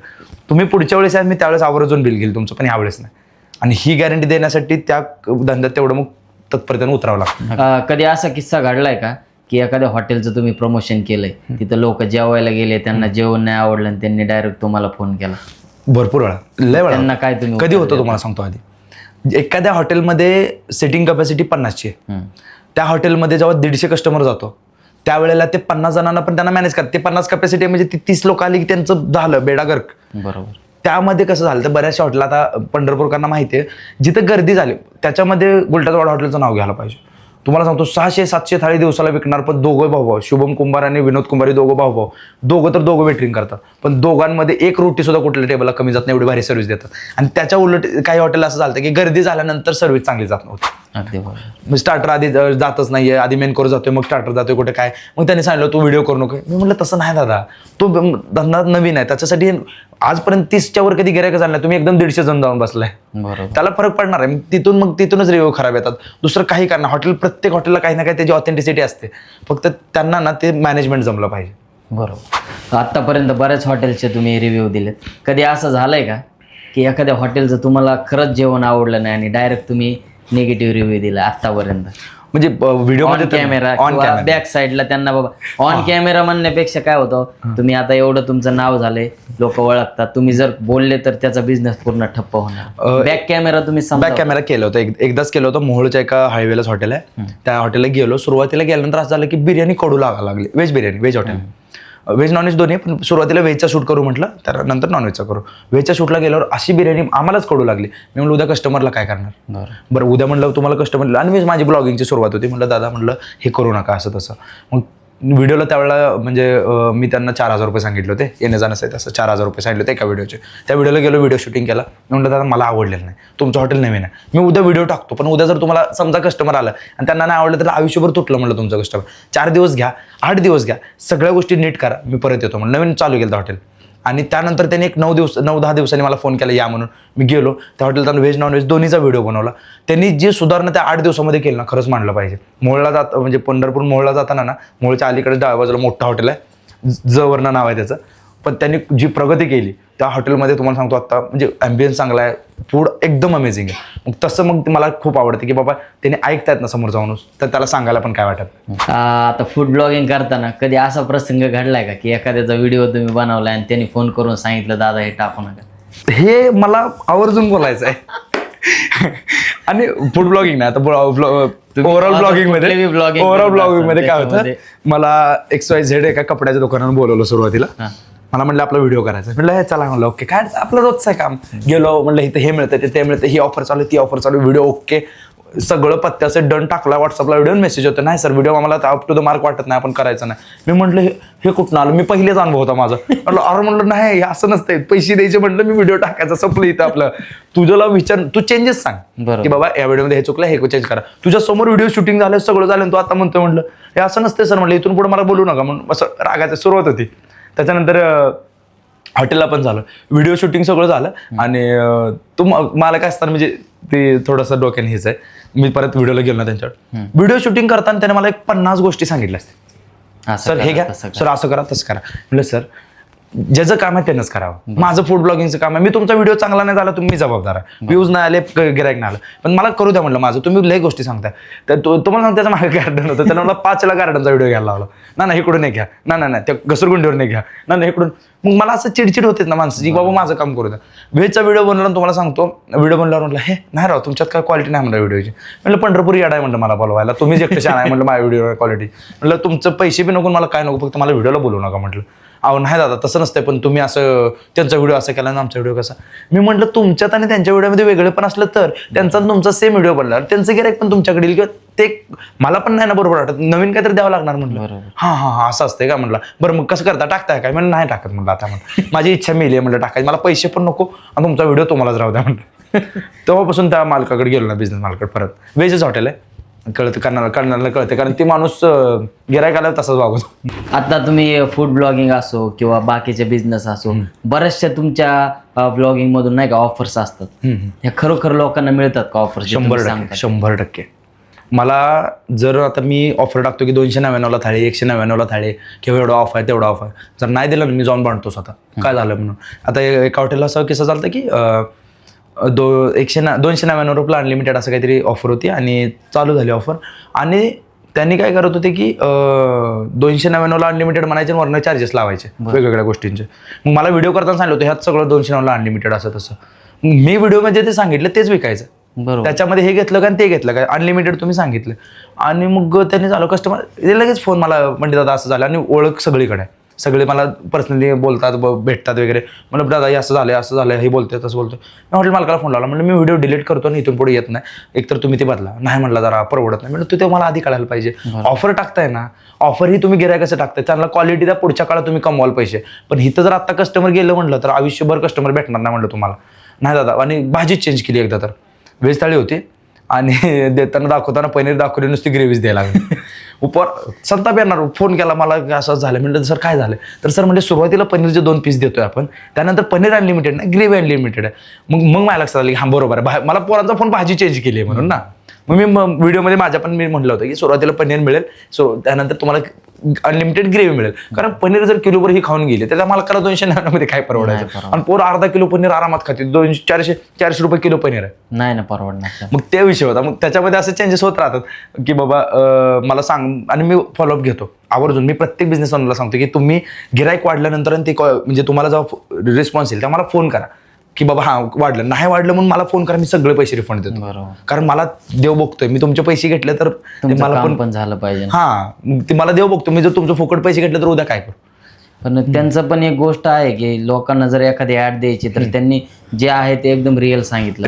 तुम्ही पुढच्या वेळेस मी त्यावेळेस आवर्जून बिल घेईल तुमचं, पण यावेळेस नाही. आणि ही गॅरंटी देण्यासाठी त्या धंद्यात तेवढं मग तत्परतेने उतरावं लागतं. कधी असा किस्सा घडलाय का की एखाद्या हॉटेलचं तुम्ही प्रमोशन केलंय, तिथं लोक जेवायला गेले, त्यांना जेवण नाही आवडलं आणि त्यांनी डायरेक्ट तुम्हाला फोन केला? भरपूर वेळा, लय वेळा. त्यांना काय तुम्ही कधी होतं तुम्हाला सांगतो. आधी एखाद्या हॉटेलमध्ये सिटिंग कॅपॅसिटी 50ची आहे, त्या हॉटेलमध्ये जेव्हा 150 कस्टमर जातो त्यावेळेला ते 50 जणांना पण त्यांना मॅनेज करतात. ते 50 कॅपॅसिटी म्हणजे ती 30 लोक आली की त्यांचं झालं बेडागर्क. बरोबर. त्यामध्ये कसं झालं तर बऱ्याचशा हॉटेल, आता पंढरपूरकरांना माहिती आहे, जिथं गर्दी झाली त्याच्यामध्ये गुलट्याचा वाडा हॉटेलचं नाव घ्यायला पाहिजे. तुम्हाला सांगतो 600-700 थाळी दिवसाला विकणार, पण दोघं भाऊ, शुभम कुंभार आणि विनोद कुंभार, दोघं भाऊ, दोघं वेटरिंग करतात, पण दोघांमध्ये एक रोटी सुद्धा कुठल्या टेबलला कमी जात नाही, एवढी भारी सर्व्हिस देतात. आणि त्याच्या उलट काही हॉटेल असं झालं की गर्दी झाल्यानंतर सर्व्हिस चांगली जात नव्हती. अगदी बरोबर. स्टार्टर आधी जातच नाहीये, आधी मेन कोर्स जातोय, मग स्टार्टर जातोय, कुठे काय. मग त्यांनी सांगितलं तू व्हिडिओ करू नको. मी म्हटलं तसं नाही दादा, तो धंदा नवीन आहे, त्याच्यासाठी आजपर्यंत 30च्या वर कधी गिरायक झालं नाही, तुम्ही एकदम 150 जण जाऊन बसलाय, त्याला फरक पडणार आहे. तिथूनच रिव्ह्यू खराब येतात. दुसरं काही कारण, प्रत्येक हॉटेलला काही ना काही त्याची ऑथेंटिसिटी असते, फक्त त्यांना ना ते मॅनेजमेंट जमलं पाहिजे. बरोबर. आतापर्यंत बऱ्याच हॉटेलचे तुम्ही रिव्ह्यू दिलेत, कधी असं झालंय का की एखाद्या हॉटेलचं तुम्हाला खरंच जेवण आवडलं नाही आणि डायरेक्ट तुम्ही निगेटिव्ह रिव्ह्यू दिला आतापर्यंत? म्हणजे व्हिडिओमध्ये कॅमेरा किंवा बॅक साईडला त्यांना बाबा ऑन कॅमेरा म्हणण्यापेक्षा काय होतं, तुम्ही आता एवढं तुमचं नाव झालंय, लोक ओळखतात, तुम्ही जर बोलले तर त्याचा बिझनेस पूर्ण ठप्प होणार. बॅक कॅमेरा तुम्ही बॅक कॅमेरा केलं होतं, एकदाच केलं होतं. मोहोळच्या एका हायवेलाच हॉटेल आहे, त्या हॉटेलला गेलो. सुरुवातीला गेल्यानंतर असं झालं की बिर्याणी कडू लागायला लागली. व्हेज हॉटेल, व्हेज नॉनव्हेज दोन्ही, पण सुरुवातीला व्हेजचा शूट करू म्हटलं, तर नंतर नॉनव्हेजचा करू. व्हेजच्या शूटला गेल्यावर अशी बिर्याणी आम्हालाच कडू लागली. मी म्हणलं उद्या कस्टमरला काय करणार. बरं उद्या म्हणलं तुम्हाला कस्टमर, आणि मी माझी ब्लॉगिंगची सुरुवात होती, म्हटलं दादा म्हटलं हे करू नका असं तसं. मग व्हिडिओला त्यावेळेला म्हणजे मी त्यांना 4,000 रुपये सांगितले होते, येणे जाण्यासाठी असं 4,000 रुपये सांगितले होते एका व्हिडिओचे. त्या व्हिडिओला गेलो, व्हिडिओ शूटिंग केला. मी म्हटलं दादा मला आवडलेलं नाही, तुमचं हॉटेल नवीन आहे, मी उद्या व्हिडिओ टाकतो, पण उद्या जर तुम्हाला समजा कस्टमर आलं आणि त्यांना नाही आवडलं तर आयुष्यभर तुटलं म्हटलं तुमचं कस्टमर. 4 दिवस घ्या, 8 दिवस घ्या, सगळ्या गोष्टी नीट करा, मी परत येतो म्हणून नवीन चालू केलं हॉटेल. आणि त्यानंतर त्यांनी एक 9-10 दिवसांनी मला फोन केला या म्हणून. मी गेलो त्या हॉटेल, त्यांना व्हेज नॉनव्हेज दोन्हीचा व्हिडिओ बनवला. त्यांनी जी सुधारणा त्या 8 दिवसामध्ये केली ना, खरंच मानलं पाहिजे. मोहोळला म्हणजे पंढरपूर मोहोळला जाताना ना, मोहोळच्या अलीकडे डाव्या बाजूला मोठं हॉटेल आहे, जवर्ण नाव आहे त्याचं. पण त्यांनी जी प्रगती केली त्या हॉटेलमध्ये तुम्हाला सांगतो आता, म्हणजे ॲम्बियन्स चांगला आहे, फूड एकदम अमेझिंग आहे. मग तसं मग मला खूप आवडतं की बाबा त्यांनी ऐकतायत ना समोर जाऊन, तर त्याला सांगायला पण काय वाटत. आता फूड ब्लॉगिंग करताना कधी असा प्रसंग घडलाय का की एखाद्याचा व्हिडिओ तुम्ही बनवलाय आणि त्यांनी फोन करून सांगितलं दादा हे टाकू नका? हे मला आवर्जून बोलायचं आहे. आणि फूड ब्लॉगिंग नाही, आता ओव्हरऑल ब्लॉगिंग मध्ये काय होतं, मला XYZ एका कपड्याच्या दुकानावर बोलवलं सुरुवातीला. मला म्हटलं आपला व्हिडिओ करायचा. म्हटलं हे चला, म्हणलं ओके, काय आपलं रोजचं आहे काम. गेलो, म्हटलं इथं हे मिळतं ते मिळतं, ही ऑफर चालू ती ऑफर चालू, व्हिडिओ ओके, सगळं पत्त्याचं डन टाकला. व्हॉट्सअपला व्हिडिओ मेसेज होतं, नाही सर व्हिडिओ आम्हाला अप टू द मार्क वाटत नाही, आपण करायचं नाही. मी म्हटलं हे कुठून आलं, मी पहिलेच अनुभव होता माझा. म्हटलं अरे म्हटलं नाही असं नसतंय, पैसे द्यायचे म्हटलं, मी व्हिडिओ टाकायचा, संपलं इथं आपलं. तुझ्याला विचार, तू चेंजेस सांग की बाबा या व्हिडिओमध्ये हे चुकलं, हे चेंज करा. तुझ्या समोर व्हिडिओ शूटिंग झालं, सगळं झालं, तू आता म्हणतोय म्हटलं हे असं नसतंय सर, म्हटलं इथून पुढे मला बोलू नका म्हणून असं रागायचं सुरुवात होती. त्याच्यानंतर हॉटेलला पण झालं, व्हिडिओ शूटिंग सगळं झालं. आणि मला काय असतं म्हणजे ते थोडंसं डोक्याने हेच आहे. मी परत व्हिडिओला गेलो ना त्यांच्यावर, व्हिडिओ शूटिंग करताना त्याने मला 50 गोष्टी सांगितल्या असते. सर हे घ्या, सर असं करा, तसं करा. म्हटलं सर ज्याचं काम आहे त्यानंच करावं. माझं फूड ब्लॉगिंगचं काम आहे, मी तुमचा व्हिडिओ चांगला नाही झाला तुम्ही जबाबदार आहे, व्ह्यूज नाही आले, गिरायक नाही आलं, पण मला करू द्या म्हटलं माझं. तुम्ही लय गोष्टी सांगताय. तर तुम्हाला सांगतो त्याचं मागे गार्डन होतं, त्यानं मला 5ला गार्डनचा व्हिडिओ घ्यायला लावला. नाही इकडून नाही घ्या, नाही त्या घसरगुंडीवर नाही घ्या, नाही इकडून. मग मला असं चिडचिड होतेच ना माणसाची, बाबा माझं काम करू द्या. व्हेजचा व्हिडिओ बनवला, तुम्हाला सांगतो व्हिडिओ बनल्यावर म्हटलं हे नाही राव तुमच्यात काय क्वालिटी नाही म्हणलं व्हिडिओची. म्हटलं पंढरपूर येडा आहे म्हटलं मला बोलवायला, तुम्हीच एकटं छान आहे म्हटलं माझ्या व्हिडिओ क्वालिटी. म्हटलं तुमचं पैसे बी नको, मला काय नको, फक्त मला व्हिडिओला बोलू नका म्हटलं. अहो नाही दादा तसं नसतंय, पण तुम्ही असं त्यांचा व्हिडिओ असा केला ना आमचा व्हिडिओ कसा. मी म्हटलं तुमच्यात आणि त्यांच्या व्हिडिओमध्ये वेगळे पण असलं तर त्यांचा तुमचा सेम व्हिडिओ बनला, त्यांचं गिरायक पण तुमच्याकडे किंवा ते मला पण नाही ना बरोबर वाटत, नवीन काहीतरी द्यावं लागणार म्हटलं. हा असं असतंय का म्हटलं. बरं मग कसं करता, टाकताय काय? म्हणलं नाही टाकत म्हटलं, आता म्हटलं माझी इच्छा मिळली आहे म्हटलं टाकायची, मला पैसे पण नको आणि तुमचा व्हिडिओ तुम्हालाच राहू द्या म्हटलं. तेव्हापासून त्या मालकाकडे गेलो ना, बिझनेस मालकाकडे. परत व्हेजच हॉटेल आहे, कळतं करणाऱ्याला कळते, कारण ती माणूस गिरायकाला तसंच वागवतो. आता तुम्ही फूड ब्लॉगिंग असो किंवा बाकीचे बिझनेस असो, बऱ्याचशा तुमच्या ब्लॉगिंग मधून नाही का ऑफर्स असतात, ह्या खरोखर लोकांना मिळतात का ऑफर्स? 100%. मला जर आता मी ऑफर टाकतो की 299ला थाळी, 199ला थाळी, किंवा एवढा ऑफ आहे तेवढा ऑफ आहे, जर नाही दिलं मी जाऊन बांधतो स्वतः. काय झालं म्हणून आता एका हॉटेलला असं किस्सा चालतं की 299 अनलिमिटेड असं काहीतरी ऑफर होती आणि चालू झाली ऑफर. आणि त्यांनी काय करत होते की 299ला अनलिमिटेड म्हणायचे आणि वरनं चार्जेस लावायचे वेगवेगळ्या गोष्टींचे. मग मला व्हिडिओ करताना सांगितलं होतं ह्यात सगळं 299ला अनलिमिटेड असं तसं. मी व्हिडिओमध्ये ते सांगितलं तेच विकायचं, त्याच्यामध्ये हे घेतलं का ते घेतलं काय, अनलिमिटेड तुम्ही सांगितलं. आणि मग त्यांनी झालं कस्टमर लगेच फोन मला म्हणजे दादा असं झालं, आणि ओळख सगळीकडे आहे, सगळे मला पर्सनली बोलतात भेटतात वगैरे. म्हणलं दादा हे असं झालं हे बोलतोय तसं बोलतोय. मी हॉटेल मालकाला फोन लावला, म्हणलं मी व्हिडिओ डिलीट करतो आणि इथून पुढे येत नाही, एकतर तुम्ही ते बदला. नाही म्हणलं जरा परवडत नाही. म्हणलं तू ते मला आधी कळायला पाहिजे, ऑफर टाकताय ना, ऑफर ही तुम्ही गिरायक कसं टाकताय, त्यांना क्वालिटी द्या, पुढच्या काळात तुम्ही कमवाल पैसे. पण इथं जर आता कस्टमर गेलं म्हटलं तर आयुष्यभर कस्टमर भेटणार नाही म्हणलं तुम्हाला. नाही दादा. आणि भाजीच चेंज केली एकदा, तर व्हेज थाळी होती आणि देताना दाखवताना पनीर दाखवली, नुसती ग्रेव्हीज द्यायला लागली. उपर संताप येणार. फोन केला मला असंच झालं. म्हटलं सर काय झालं, तर सर म्हणजे सुरुवातीला पनीरचे 2 पीस देतोय आपण, त्यानंतर पनीर अनलिमिटेड नाही ग्रेव्ही अनलिमिटेड आहे. मग माझ्या लक्षात आलं की हां बरोबर आहे, मला पोरांचा फोन भाजी चेंज केली आहे म्हणून ना. मग मी व्हिडिओमध्ये माझ्या पण मी म्हटलं होतं की सुरुवातीला पनीर मिळेल, सो त्यानंतर तुम्हाला अनलिमिटेड ग्रेव्ही मिळेल. कारण पनीर जर किलोभर ही खाऊन गेली तर मला करा 299 काय परवडायचं. आणि पोरं अर्धा किलो पनीर आरामात खाते, 400 रुपये किलो पनीर आहे, नाही ना परवडणार. मग ते विषय होता. मग त्याच्यामध्ये असे चेंजेस होत राहतात की बाबा मला सांग, आणि मी फॉलोअप घेतो आवर्जून. मी प्रत्येक बिझनेस ओनरला सांगतो की तुम्ही गिराईक वाढल्यानंतर ते म्हणजे तुम्हाला जेव्हा रिस्पॉन्स येईल तेव्हा मला फोन करा की बाबा हां वाढलं, नाही वाढलं म्हणून मला फोन करा, मी सगळे पैसे रिफंड देतो. कारण मला देव बघतोय, मी तुमचे पैसे घेतले तर मला पण झालं पाहिजे. हां ते मला देव बघतो, मी जर तुमचं फुकट पैसे घेतले तर उद्या काय करू. पण त्यांचं पण एक गोष्ट आहे की लोकांना जर एखादी ऍड द्यायची तर त्यांनी जे आहे ते एकदम रिअल सांगितलं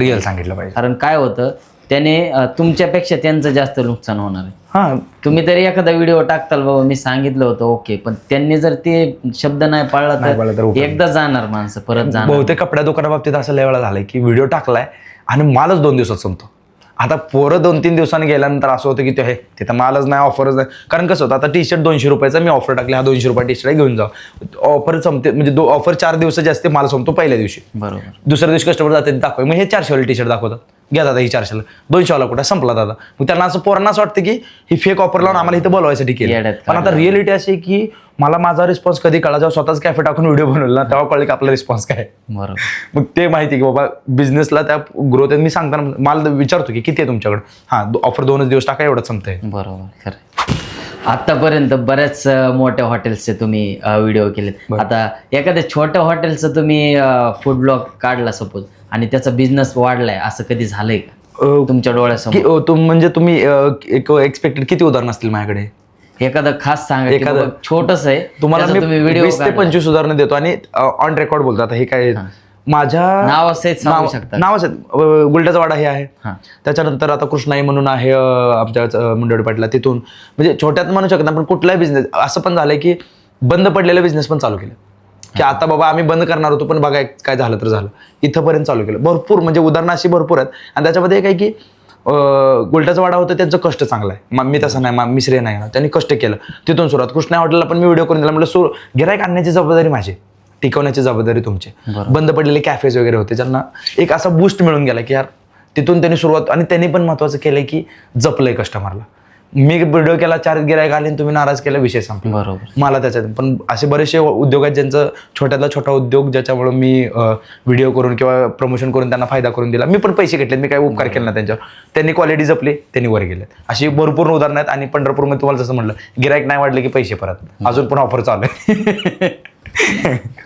पाहिजे. कारण काय होतं त्याने तुमच्यापेक्षा त्यांचं जास्त नुकसान होणार आहे. हां तुम्ही तरी एखादा व्हिडिओ टाकताल बाबा मी सांगितलं होतं ओके, पण त्यांनी जर ते शब्द नाही पाळला पाळला तर तर उपयोग एकदा जाणार माणसं, परत जाणार. बहुतेक कपड्या दुकानाबाबतीत असं लय वेळा झालंय की व्हिडिओ टाकलाय आणि मालच 2 दिवसात संपतो. आता पोरं 2-3 दिवसांनी गेल्यानंतर असं होतं की ते तिथं मालच नाही, ऑफरच नाही. कारण कसं होतं, आता टी शर्ट 200 रुपयाचा मी ऑफर टाकली, हा 200 रुपये टी शर्ट घेऊन जा, ऑफर संपते म्हणजे ऑफर 4 दिवसाची असते, माल संपतो पहिल्या दिवशी. बरोबर. दुसऱ्या दिवशी कस्टमर जाते दाखवा, मग हे 400 वाले टी शर्ट दाखवतात, घ्या दादा ही 400 ला, 200 वाला कुठे संपला दादा. मग त्यांना असं पोरांना असं वाटतं की ही फेक ऑफर लावून आम्हाला इथं बोलवायसाठी केली. येड्यात पण आता रिअलिटी अशी आहे की मला माझा रिस्पॉन्स कधी कळला, जेव्हा स्वतःच कॅफे टाकून व्हिडिओ बनवला तेव्हा कळलं की आपला रिस्पॉन्स काय आहे. बरोबर. मग ते माहिती की बाबा बिझनेसला त्या ग्रोथ मी सांगताना मला विचारतो की किती आहे तुमच्याकडे, हां ऑफर 2 दिवस टाका एवढंच संपतंय. बरोबर, खरं. आतापर्यंत बऱ्याच मोठ्या हॉटेल्सचे तुम्ही व्हिडिओ केलेत. आता एखाद्या छोट्या हॉटेलचं तुम्ही फूड ब्लॉग काढला सपोज आणि त्याचा बिझनेस वाढलाय, असं कधी झालंय का तुमच्या डोळ्यासमोर? म्हणजे तुम्ही एक एक्सपेक्टेड किती उदाहरण असतील माझ्याकडे? एखादं खास सांगा, एखादं छोटस आहे तुम्हाला त्याचा तुम्ही मी व्हिडिओ 20 ते 25 उदाहरणं देतो आणि ऑन रेकॉर्ड बोलतो. आता हे काय माझ्या नाव सहित सांगू शकता? नावच गुलट्याचा वाडा हे आहे, हां. त्याच्यानंतर आता कृष्णाई म्हणून आहे आमच्या मुंडेवाडी पाटला, तिथून म्हणजे छोट्यात म्हणू शकत नाही, पण कुठलाही बिझनेस असं पण झालंय की बंद पडलेला बिझनेस पण चालू केलं की आता बाबा आम्ही बंद करणार होतो पण बघा काय झालं तर झालं, इथंपर्यंत चालू केलं. भरपूर म्हणजे उदाहरणं अशी भरपूर आहेत. आणि त्याच्यामध्ये एक आहे की गुलट्याचा वाडा होतं, त्यांचं कष्ट चांगलं आहे, मी तसं नाही, मी श्रेय नाही ना, त्यांनी कष्ट केलं, तिथून सुरुवात. कृष्णा हॉटेलला पण मी व्हिडिओ करून दिला, म्हटलं गिराईक आणण्याची जबाबदारी माझी, टिकवण्याची जबाबदारी तुमची. बंद पडलेले कॅफेज वगैरे होते ज्यांना एक असा बूस्ट मिळून गेला की यार तिथून त्यांनी सुरुवात. आणि त्यांनी पण महत्वाचं केलंय की जपलंय कस्टमरला. मी व्हिडिओ केला, 4 गिराईक आले आणि तुम्ही नाराज केला, विषय संपला. बरोबर. मला त्याच्यात पण असे बरेचसे उद्योग आहेत ज्यांचं छोट्यातला छोटा उद्योग ज्याच्यामुळे मी व्हिडिओ करून किंवा प्रमोशन करून त्यांना फायदा करून दिला. मी पण पैसे घेतले, मी काही उपकार केला ना त्यांच्यावर, त्यांनी क्वालिटी जपली, त्यांनी वर गेले. अशी भरपूर उदाहरणं आहेत. आणि पंढरपूरमध्ये तुम्हाला जसं म्हटलं गिराईक नाही वाढले की पैसे परत, अजून पण ऑफर चालू आहे.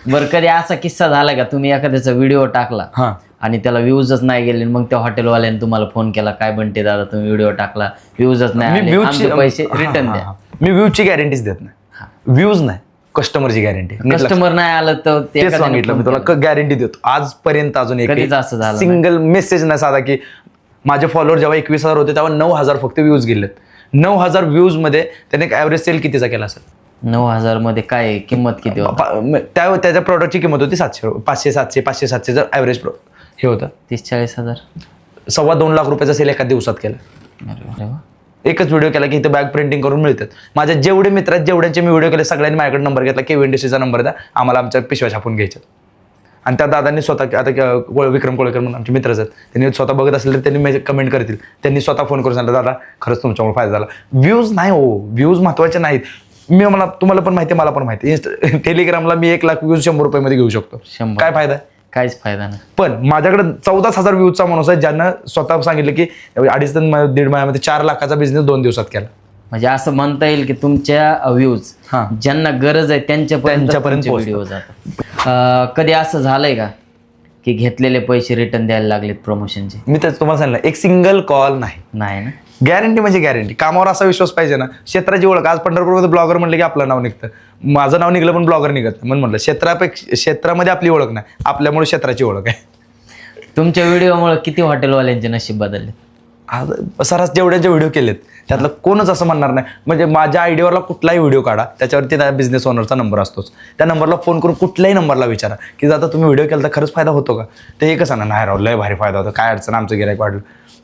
बरं, कधी असा किस्सा झाला का तुम्ही एखाद्याचा व्हिडिओ टाकला हां आणि त्याला व्ह्यूजच नाही गेले, मग त्या हॉटेलवाल्याने तुम्हाला फोन केला, काय बनते दादा तुम्ही व्हिडिओ टाकला, व्ह्यूजच नाही आले, आमचे पैसे रिटर्न द्या. मी व्ह्यूजची गॅरंटीच देत नाही, व्ह्यूज नाही, कस्टमरची गॅरंटी. कस्टमर नाही आलं तर तेच सांगितलं मी तुला, गॅरंटी देतो. आजपर्यंत अजून कधीच असं झालं सिंगल मेसेज नाही साधा की माझे फॉलोअर जेव्हा 21,000 होते तेव्हा 9,000 फक्त व्ह्यूज गेलेत. 9,000 व्ह्यूज मध्ये त्याने ॲव्हरेज सेल कितीचा केला असेल? 9,000 मध्ये काय किंमत किती होती? त्याच्या प्रॉडक्टची किंमत होती 700, 500-700, 500-700 ॲव्हरेज हे होतं. 30-40 हजार, 2.25 लाख रुपयाचा सेल एका दिवसात केला. अरे वा. एकच व्हिडिओ केला की इथं बॅग प्रिंटिंग करून मिळतात. माझ्या जेवढे मित्र आहेत जेवढ्यांचे मी व्हिडिओ केले सगळ्यांनी माझ्याकडे नंबर घेतला, केव्ही इंडस्ट्रीचा नंबर द्या, आम्हाला आमच्या पिशव्या छापून घ्यायच्या. आणि त्या दादांनी स्वतः, आता विक्रम कोळेकर म्हणून आमचे मित्रच आहेत, त्यांनी स्वतः बघत असेल तर त्यांनी कमेंट करतील, त्यांनी स्वतः फोन करून सांगितलं दादा खरंच तुमच्यामुळे फायदा झाला. व्ह्यूज नाही हो, व्ह्यूज महत्वाचे नाहीत. तुम्हाला पण माहिती, मला पण माहिती, टेलिग्रामला मी 1 लाख व्ह्यूज 100 रुपयामध्ये घेऊ शकतो. काय फायदा आहे? काहीच फायदा नाही. पण माझ्याकडे 14,000 व्ह्यूजचा माणूस आहे ज्यांना स्वतः सांगितलं की 2.5 ते 1.5 महिन्यामध्ये 4 लाखाचा बिझनेस 2 दिवसात केला. म्हणजे असं म्हणता येईल की तुमच्या व्ह्यूज ज्यांना गरज आहे त्यांच्यापर्यंत व्हिडिओ जातात. कधी असं झालंय का की घेतलेले पैसे रिटर्न द्यायला लागलेत प्रमोशनचे? मी तर तुम्हाला सांगितलं, एक सिंगल कॉल नाही ना. गॅरंटी म्हणजे गॅरंटी. कामावर असा विश्वास पाहिजे ना, क्षेत्राची ओळख. आज पंढरपूरमध्ये ब्लॉगर म्हणलं की आपलं नाव निघतं, माझं नाव निघलं पण ब्लॉगर निघत नाही. म्हणून म्हटलं क्षेत्रामध्ये आपली ओळख नाही, आपल्यामुळे क्षेत्राची ओळख आहे. तुमच्या व्हिडिओमुळे किती हॉटेलवाल्यांचे नशीब बदलले? आज सरास जेवढ्यांचे व्हिडिओ केलेत त्यातलं कोणच असं म्हणणार नाही. म्हणजे माझ्या आयडियावरला कुठलाही व्हिडिओ काढा, त्याच्यावरती त्या बिझनेस ओनरचा नंबर असतोच. त्या नंबरला फोन करून कुठल्याही नंबरला विचारा की दादा तुम्ही व्हिडिओ केला तर खरंच फायदा होतो का? ते एकच सांगा, नाही राव लय भारी फायदा होतो, काय अडचण, आमचं गिराईक वाढलं.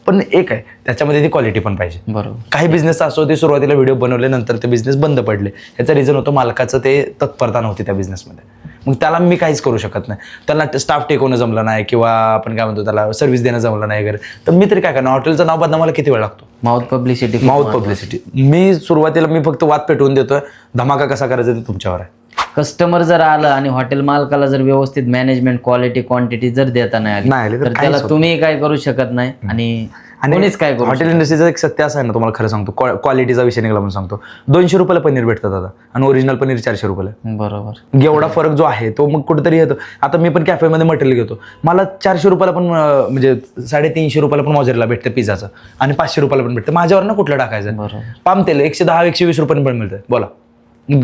पण एक आहे त्याच्यामध्ये ती क्वालिटी पण पाहिजे. बरोबर. काही बिझनेस असो ते सुरुवातीला व्हिडिओ बनवले, नंतर ते बिझनेस बंद पडले. याचा रिझन होतो मालकाचं ते तत्परता नव्हती त्या बिझनेसमध्ये. मग त्याला मी काहीच करू शकत नाही. त्याला स्टाफ टेकवणं जमलं नाही किंवा आपण काय म्हणतो त्याला सर्व्हिस देणं जमलं नाही वगैरे, तर मी तरी काय करणार? हॉटेलचं नाव बदनामाला किती वेळ लागतो? Mouth publicity. मी सुरुवातीला मी फक्त वाद पेटवून देतोय, धमाका कसा करायचा ते तुमच्यावर आहे. कस्टमर जर आलं आणि हॉटेल मालकाला जर व्यवस्थित मॅनेजमेंट, क्वालिटी, क्वांटिटी जर देता नाही आली तर त्याला तुम्ही काय करू शकत नाही आणि कोणीच काय करू. हॉटेल इंडस्ट्रीचं एक सत्य असं आहे ना, तुम्हाला खरं सांगतो, क्वालिटीचा विषय निघाला म्हणून सांगतो. 200 रुपयाला पनीर भेटतं दादा आणि ओरिजिनल पनीर 400 रुपयाला. बरोबर. एवढा फरक जो आहे तो मग कुठेतरी येतो. आता मी पण कॅफेमध्ये मटेरियल घेतो, मला 400 रुपयाला पण म्हणजे 350 रुपयाला पण मोजरेला भेटतं पिझ्झाचं आणि 500 रुपयाला पण भेटतं. माझ्यावर ना कुठलं टाकायचं? पाम तेल 110-120 रुपये पण मिळतं. बोला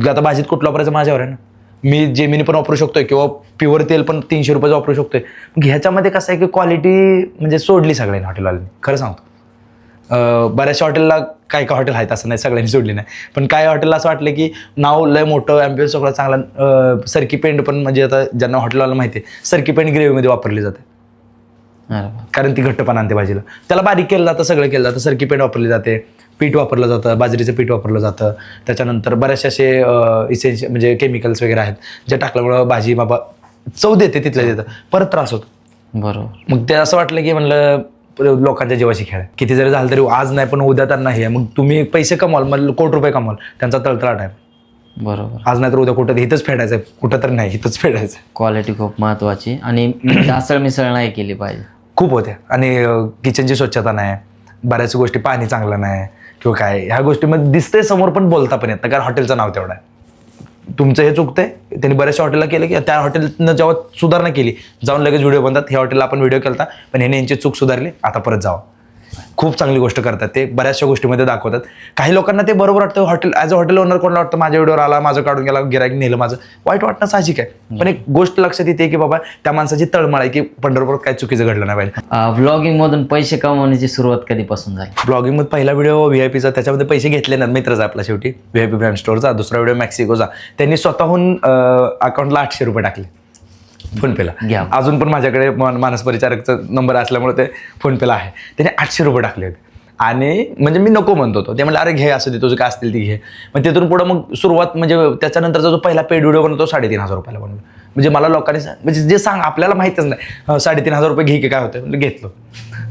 आता भाजीत कुठलं वापरायचं? माझ्यावर आहे ना. मी जेमिनी पण वापरू शकतोय किंवा प्युअर तेल पण 300 रुपयाचं वापरू शकतोय. ह्याच्यामध्ये कसं आहे की क्वालिटी म्हणजे सोडली सगळ्यांनी हॉटेलवाल्यांनी, खरं सांगतो. बऱ्याचशा हॉटेलला काय काय हॉटेल आहेत असं नाही, सगळ्यांनी सोडली नाही, पण काय हॉटेलला असं वाटलं की नाव लय मोठं, ॲम्बियन्स सगळं चांगला, सरकी पेंड पण म्हणजे आता ज्यांना हॉटेलवाला माहिती आहे सरकी पेंड ग्रेव्हीमध्ये वापरली जाते, कारण ती घट्टपणा आणते भाजीला. त्याला बारीक केलं जातं, सगळं केलं जातं, सरकी पेंड वापरली जाते, पीठ वापरलं जातं, बाजरीचं पीठ वापरलं जातं, त्याच्यानंतर बरेचसे असे इसेन्शियल म्हणजे केमिकल्स वगैरे आहेत जे टाकल्यामुळं भाजी बाबा चव देते तिथल्या तिथं, परत त्रास होतो. बरोबर. मग ते असं वाटलं की म्हणलं लोकांच्या जीवाशी खेळ आहे, किती जरी झालं तरी आज नाही पण उद्या तर नाही आहे, मग तुम्ही पैसे कमाल, मग कोटी रुपये कमाल, त्यांचा तळतळाट आहे. बरोबर. आज नाही तर उद्या कुठं इथंच फेडायचं, कुठं तर नाही इथंच फेडायचं. क्वालिटी खूप महत्वाची आणि ढासळ मिसळ नाही केली पाहिजे. खूप होते आणि किचनची स्वच्छता नाही, बऱ्याच गोष्टी पाणी चांगलं नाही किंवा काय, ह्या गोष्टीमध्ये दिसतंय समोर पण बोलता पण येत नाही, कारण हॉटेलचं नाव तेवढं आहे. तुमचं हे चुकतंय. त्यांनी बऱ्याचशा हॉटेलला केलं की त्या हॉटेलनं जेव्हा सुधारणा केली जाऊन लगेच व्हिडिओ बनतात, ह्या हॉटेलला आपण व्हिडिओ केला पण ह्याने यांची चूक सुधारली, आता परत जावं. खूप चांगली गोष्ट करतात ते, बऱ्याचशा गोष्टीमध्ये दाखवतात. काही लोकांना ते बरोबर वाटतं, hotel as a hotel owner कोणाला वाटतं माझ्या व्हिडिओवर आला, माझं काढून गेला, गिराईक नेलं, माझं वाईट वाटणं साहजिक आहे, पण एक गोष्ट लक्षात येते की बाबा त्या माणसाची तळमळ आहे की पंढरपुरात काय चुकीचं घडलं नाही पाहिजे. व्लॉगिंग मधून पैसे कमवण्याची सुरुवात कधीपासून झाली? ब्लॉगिंग मध्ये पहिला व्हिडिओ व्हीआयपीचा, त्याच्यामध्ये पैसे घेतले नाहीत, मित्रच आपला शेवटी व्हीआयपी ब्रँड स्टोअरचा. दुसरा व्हिडिओ मॅक्सिकोचा, त्यांनी स्वतःहून अकाउंटला 800 रुपये टाकले फोनपेला. अजून पण माझ्याकडे मानस परिचारकचा नंबर असल्यामुळे ते फोनपेला आहे. त्याने 800 रुपये टाकले होते आणि म्हणजे मी नको म्हणतो होतो, ते म्हणलं अरे घे असं दे, तुझं काय असतील ती घे. मग तिथून पुढं मग सुरुवात म्हणजे त्याच्यानंतरचा जो पहिला पेड व्हिडिओ बनवतो 3,500 रुपयाला बनवला. म्हणजे मला लोकांनी म्हणजे जे आपल्याला माहितच नाही, 3,500 रुपये घे की काय होतं, म्हणजे घेतलं.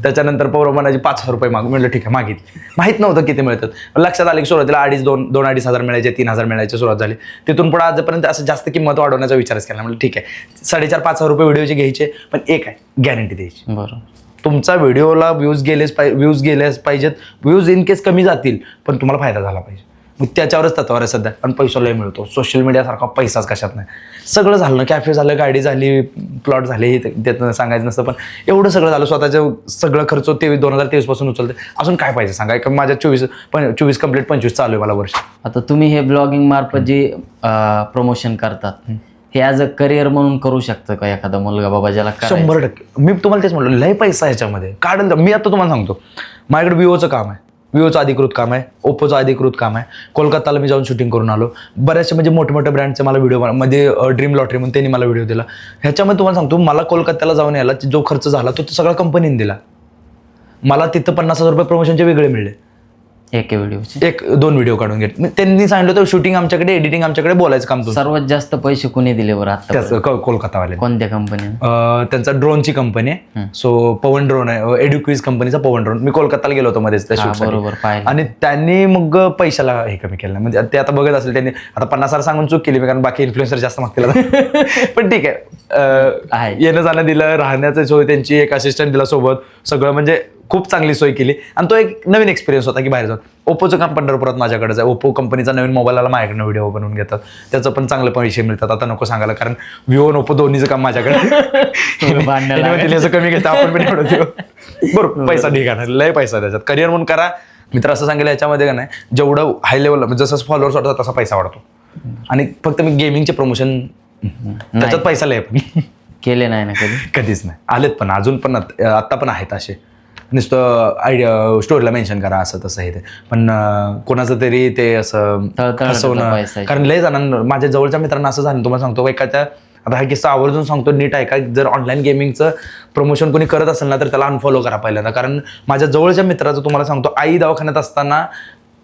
त्याच्यानंतर पौरमानाची 5,000 रुपये मागू, म्हणलं ठीक आहे मागितली. माहीत नव्हतं किती मिळतात, लक्षात आलं की सुरुवातीला 2-2.5 हजार मिळायचे, 3,000 मिळायचे सुरुवात झाली. तिथून पुढे आजपर्यंत असं जास्त किंमत वाढवण्याचा विचारच केला. म्हणजे ठीक आहे 4,500-5,000 रुपये व्हिडिओचे घ्यायचे, पण एक आहे गॅरंटी द्यायची. बरोबर. तुमचा व्हिडिओला व्ह्यूज गेलेच पाहिजेत, व्ह्यूज इन केस कमी जातील पण तुम्हाला फायदा झाला पाहिजे. मग त्याच्यावरच तत्वावर आहे सध्या, आणि पैसा लय मिळतो. सोशल मीडियासारखा पैसाच कशात नाही. सगळं झालं ना, कॅफे झालं, गाडी झाली, प्लॉट झाले, हे त्यातनं सांगायचं नसतं, पण एवढं सगळं झालं. स्वतःचं सगळं खर्च 2023 पासून उचलते, अजून काय पाहिजे सांगा. एक माझ्या 24 कंप्लीट 25 चालू आहे मला वर्ष. आता तुम्ही हे ब्लॉगिंग मार्फत जे प्रमोशन करतात हे ॲज अ करिअर म्हणून करू शकतं का एखादा मुलगा बाबा ज्याला 100%. मी तुम्हाला तेच म्हणलो, लय पैसा ह्याच्यामध्ये काढून. मी आता तुम्हाला सांगतो, माझ्याकडे विवोचं काम आहे, विवोचं अधिकृत काम आहे, ओप्पोचं अधिकृत काम आहे. कोलकाताला मी जाऊन शूटिंग करून आलो. बऱ्याचशा म्हणजे मोठे ब्रँडचे मला व्हिडिओ, मध्ये ड्रीम लॉटरी म्हणून त्यांनी मला व्हिडिओ दिला. ह्याच्यामध्ये तुम्हाला सांगतो, मला कोलकात्याला जाऊन यायला जो खर्च झाला तो सगळा कंपनीने दिला. मला तिथं 50,000 रुपये प्रमोशनचे वेगळे मिळले. एका व्हिडिओचे 1-2 व्हिडिओ काढून घेत. त्यांनी सांगितलं होतं शूटिंग आमच्याकडे, एडिटिंग आमच्याकडे, बोलायचं काम. सर्वात जास्त पैसे कोणी दिले बरं आता? कोलकातावाले. कोणत्या कंपनी? त्यांचा ड्रोनची कंपनी आहे, सो पवन ड्रोन आहे, एड्युक्विज कंपनीचा पवन ड्रोन. मी कोलकाताला गेलो होतो मध्येच त्या शूटसाठी, आणि त्यांनी मग पैशाला हे कमी केलं. म्हणजे ते आता बघत असेल त्यांनी, आता 50,000 सांगून चूक केली मी, कारण बाकी इन्फ्लुएन्सर जास्त मागतील. पण ठीक आहे, येणं जाणं दिलं, राहण्याची सोय त्यांची, एक असिस्टंट दिला सोबत, सगळं म्हणजे खूप चांगली सोय केली. आणि तो एक नवीन एक्सपिरियन्स होता की बाहेर जाऊन. ओप्पोचं काम पंढरपुरात माझ्याकडेच आहे. ओप्पो कंपनीचा नवीन मोबाईल आला, माझ्याकडनं व्हिडिओ बनवून घेतात, त्याचं पण चांगले पैसे मिळतात. आता नको सांगायला, कारण विवो आणि ओप्पो दोन्हीचं काम माझ्याकडे. कमी घेतं आपण पण एवढं देऊ. बरोबर, पैसा ठिकाण लय पैसा त्याच्यात. करिअर म्हणून करा. मित्र असं सांगितलं याच्यामध्ये का नाही, जेवढं हाय लेवल जसं फॉलोअर्स वाढतात तसा पैसा वाढतो. आणि फक्त मी गेमिंगचे प्रमोशन त्याच्यात पैसा लय पण केले नाही ना कधीच नाही. आलेत पण अजून पण आत्ता पण आहेत असे, नुसतं आयडिया स्टोरीला मेन्शन करा असं तसं हे ते, पण कोणाचं तरी ते असं फसवणं. कारण लय जणांना, माझ्या जवळच्या मित्रांना असं झालं, तुम्हाला सांगतो एखाद्या, आता हा किस्सा आवर्जून सांगतो, नीट आहे का, जर ऑनलाईन गेमिंगचं प्रमोशन कोणी करत असेल ना तर त्याला अनफॉलो करा पहिल्यांदा. कारण माझ्या जवळच्या मित्राचं तुम्हाला सांगतो, आई दवाखान्यात असताना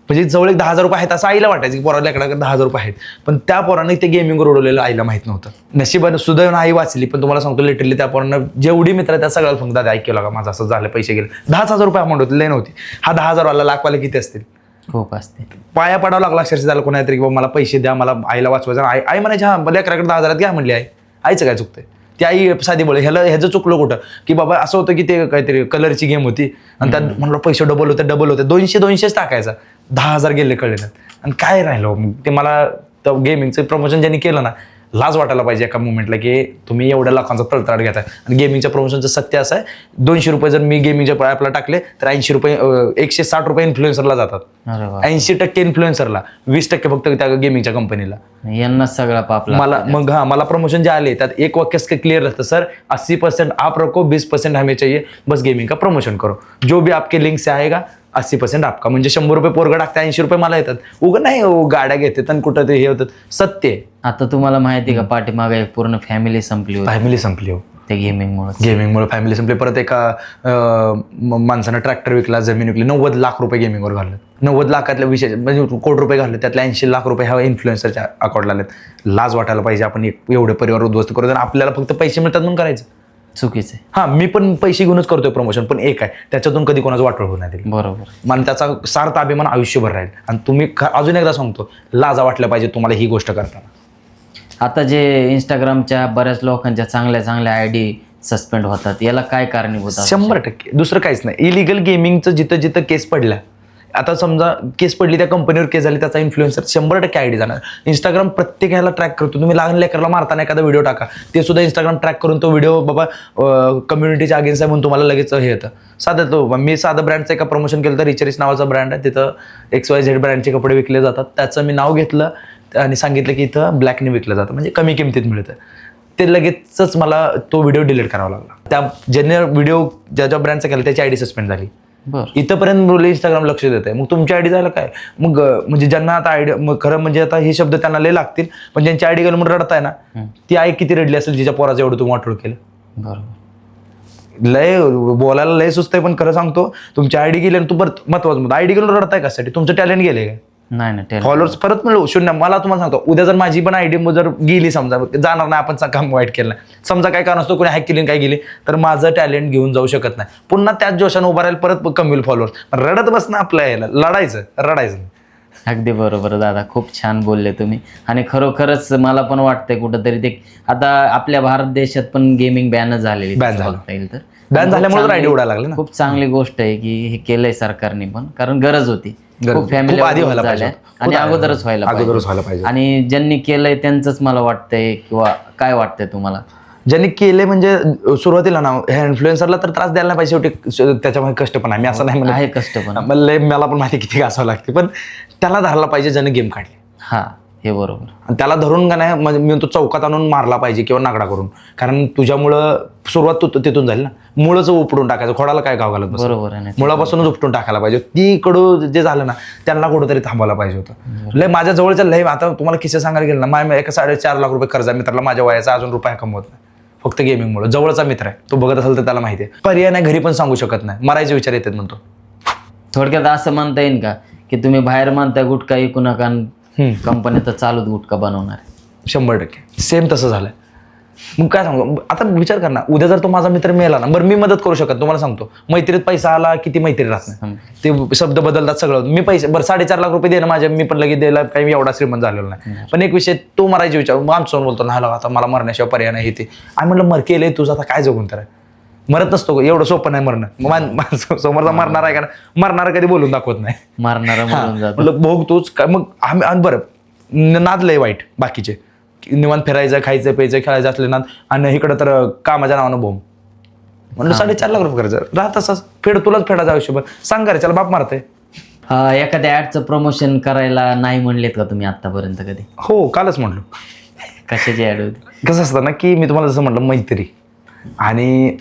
म्हणजे जवळ एक 10,000 रुपये आहेत असं आईला वाटायचं की पोराला एकडे 10,000 रुपये आहेत, पण त्या पोराने ते गेमिंगवर उडवलेलं आईला माहित नव्हतं. नशिबानं सुदैवानं आई वाचली, पण तुम्हाला सांगतो लिटरली त्या पोरांना जेवढी मित्र त्या सगळ्याला सांगतो, दादा ऐक केलं का माझं असं झालं, पैसे गेले. 10,000 रुपये अमाऊंट होती, लय नव्हती. हा 10,000 वाला लाखवाले किती असतील, खूप असते. पाया पडावं लागला अक्षरशः त्याला कोणातरी की बाबा मला पैसे द्या, मला आईला वाचवायचं. आई म्हणायची हा लेकराकडे 10,000 घ्या म्हणली. आईचं काय चुकतंय, ती आई साधी बोल. ह्याचं चुकलं कुठं की बाबा असं होतं की ते काहीतरी कलरची गेम होती आणि त्यात म्हणलं पैसे डबल होते 200 टाकायचा, 10,000 गेले कळले ना. आणि काय राहिलं मग ते, मला तर गेमिंगचं प्रमोशन ज्यांनी केलं ना, लाज वाटायला पाहिजे एका मुवमेंटला की तुम्ही एवढ्या लाखांचा तळतळाट घेताय. आणि गेमिंगच्या प्रमोशनचं सत्य असं आहे, 200 रुपये जर मी गेमिंगच्या ॲपला टाकले तर 80 रुपये 160 रुपये इन्फ्लुएन्सरला जातात. 80% इन्फ्लुएन्सरला, 20% फक्त त्या गेमिंगच्या कंपनीला. यांना सगळा पापला मला प्रमोशन जे आले त्यात एक वाक्य क्लिअर रहता, सर 80% आप रखो, 20% हमें चाहिए, बस गेमिंग का प्रमोशन करो, जो भी आपके लिंक से आएगा 80% आपका. म्हणजे 100 रुपये पोरगं टाकते, 80 रुपये मला येतात. उगं नाही गाड्या घेतात आणि कुठं ते हे होतात. सत्य आहे. आता तुम्हाला माहिती का पाठीमागे एक पूर्ण फॅमिली संपली होती फॅमिली संपली हो. ते गेमिंगमुळे. फॅमिली संपली. परत एका माणसानं ट्रॅक्टर विकला, जमीन विकली, 90 लाख रुपये गेमिंगवर घालले. 90 लाखातल्या विषय म्हणजे कोटी रुपये घालले, त्यातल्या 80 लाख रुपये ह्या इन्फ्लुएन्सरच्या अकाउंटला आलेत. लाज वाटायला पाहिजे. आपण एवढे परिवार उद्ध्वस्त करू, आपल्याला फक्त पैसे मिळतात म्हणून करायचं. चुकीचं आहे. हा, मी पण पैसे घेऊनच करतोय प्रमोशन, पण एक आहे त्याच्यातून कधी कोणाचं वाटोळ होऊ नाही दिलं. बरोबर. मला त्याचा सार्थ अभिमान आयुष्यभर राहील. आणि तुम्ही अजून एकदा सांगतो, लाजा वाटल्या पाहिजे तुम्हाला ही गोष्ट करताना. आता जे इंस्टाग्रामच्या बऱ्याच लोकांच्या चांगल्या चांगल्या आयडी सस्पेंड होतात, याला काय कारणीभूत असू 100% दुसरं काहीच नाही. इलिगल गेमिंगचं जिथं जिथं केस पडला, आता समजा केस पडली, त्या कंपनीवर केस झाली, त्याचा इन्फ्लुएन्सर 100% आयडी जाणार. इंस्टाग्राम प्रत्येक ह्याला ट्रॅक करतो. तुम्ही लहान लेकरला मारताना एखादा व्हिडिओ टाका, ते सुद्धा इंस्टाग्राम ट्रॅक करून तो व्हिडिओ बाबा कम्युनिटीच्या अगेन्स्ट आहे म्हणून तुम्हाला लगेच हे येतं. मी साधं ब्रँडचं एका प्रमोशन केलं तर रिचरिस नावाचा ब्रँड आहे, तिथं XYZ ब्रँडचे कपडे विकले जातात. त्याचं मी नाव घेतलं आणि सांगितलं की इथं ब्लॅकने विकलं जातं, म्हणजे कमी किमतीत मिळतं. ते लगेचच मला तो व्हिडिओ डिलीट करावा लागला. त्या ज्याने व्हिडिओ ज्या ब्रँडचा केला त्याची आयडी सस्पेंड झाली. इथंपर्यंत मुलं इंस्टाग्राम लक्ष देत आहे. मग तुमची आयडी जायला काय. मग म्हणजे ज्यांना आता आयडिया, मग खरं म्हणजे आता हे शब्द त्यांना लय लागतील, पण ज्यांची आयडी गेलं म्हणून रडताय ना, ती आई किती रडली असेल जिच्या पोराचं एवढं तुम्ही वाटोळ केलं. बरोबर. लय बोलायला लय सुचतंय, पण खरं सांगतो, तुमची आयडी गेली आणि तू परत महत्वाचं आयडी गेलं रडताय कशासाठी. तुमचं टॅलेंट गेले काय. नाही फॉलोअर्स परत मिळू 0. मला तुम्हाला सांगतो, उद्या जर माझी पण आयडी जर गेली, समजा जाणार नाही, आपण काम वाईट केलं नाही, समजा काय कारण असतो, कोणी हॅक केली काय गेली, तर माझं टॅलेंट घेऊन जाऊ शकत नाही. पुन्हा त्याच जोशानं उभा राहील, परत कमी होईल फॉलोअर्स. रडत बसणं आपलं यायला, रडायचं. अगदी बरोबर दादा, खूप छान बोलले तुम्ही. आणि खरोखरच मला पण वाटतंय कुठंतरी ते आता आपल्या भारत देशात पण गेमिंग बॅन झालेली बघता येईल. तर बॅन झाल्यामुळे आयडी उडायला लागले ना. खूप चांगली गोष्ट आहे की हे केलंय सरकारने पण, कारण गरज होती. खूप फॅमिली आधी व्हायला पाहिजे आणि अगोदरच व्हायला पाहिजे. आणि ज्यांनी केलंय त्यांचंच मला वाटतंय, किंवा काय वाटतंय तुम्हाला. ज्यांनी केले म्हणजे सुरुवातीला ना ह्या इन्फ्लुएन्सरला तर त्रास द्यायला नाही पाहिजे. शेवटी त्याच्यामध्ये कष्ट पण आहे, मी असं नाही म्हणत आहे, कष्ट पण मला पण माहिती किती घासावं लागते, पण त्याला धरला पाहिजे ज्याने गेम काढले. हा, हे बरोबर. आणि त्याला धरून का नाही, म्हणजे मी तो चौकात आणून मारला पाहिजे किंवा नागडा करून. कारण तुझ्यामुळं सुरुवात तिथून झाली ना, मुळंच उपटून टाकायचं. खोडाला काय गाव घालत बरोबर आहे. मुळापासूनच उपटून टाकायला पाहिजे. ती कडू जे झालं ना, त्यांना कुठंतरी थांबवायला पाहिजे होतं. लय माझ्या जवळच्या लय, आता तुम्हाला किस्से सांगायला गेलं ना, माझ्या एका 4.5 लाख रुपये कर्ज आहे मित्राला, माझ्या वयाचा अजून रुपया कमवत नाही, फक्त गेमिंगमुळे. जवळचा मित्र आहे, तो बघत असेल तर त्याला माहिती आहे. पर्याय नाही, घरी पण सांगू शकत नाही, मरायचे विचार येतात म्हणतो. थोडक्यात असं म्हणता येईल का की तुम्ही बाहेर म्हणताय गुटखा विकू नका, कंपनी तर चालूच गुटखा बनवणार. 100% सेम तसं झालंय. मग काय सांगतो, आता विचार कर ना, उद्या जर तो माझा मित्र मिळाला ना, बरं मी मदत करू शकत, तुम्हाला सांगतो, मैत्रीत पैसा आला किती मैत्री राहत नाही, ते शब्द बदलतात सगळं. मी पैसे बरं 4.5 लाख रुपये देणं माझ्या, मी पण लगेच द्यायला काही एवढा श्रीमंत झालेला नाही. पण एक विषय, तो मरायचे विचार, मग आमचं बोलतो ना, आता मला मरण्याशिवाय पर्याय नाही. ते आम्ही म्हटलं मर केलंय तुझं, आता काय जगून तर मरत नसतो, एवढं सोपं नाही मरणं. समोरचा मरणार आहे का, मरणार कधी बोलून दाखवत नाही, मारणारा म्हटलं भोग तूच काय. मग आम्ही बरं नादलंय वाईट बाकीचे, निवांत फिरायचं, खायचं प्यायचं खेळायचं असले नाद, आणि इकडं तर कामाच्या नावानं बोंब. म्हणलं 4.5 लाख रुपये करायचं, राहत असंच तुलाच फेडायचं आयुष्यभर. सांग का रे, त्याला बाप मारतंय. एखाद्या ऍडचं प्रमोशन करायला नाही म्हणलेत का तुम्ही आतापर्यंत कधी. हो, कालच म्हणलो. कशाची ऍड होती. कसं असतं ना की मी तुम्हाला जसं म्हटलं, मैत्री आणि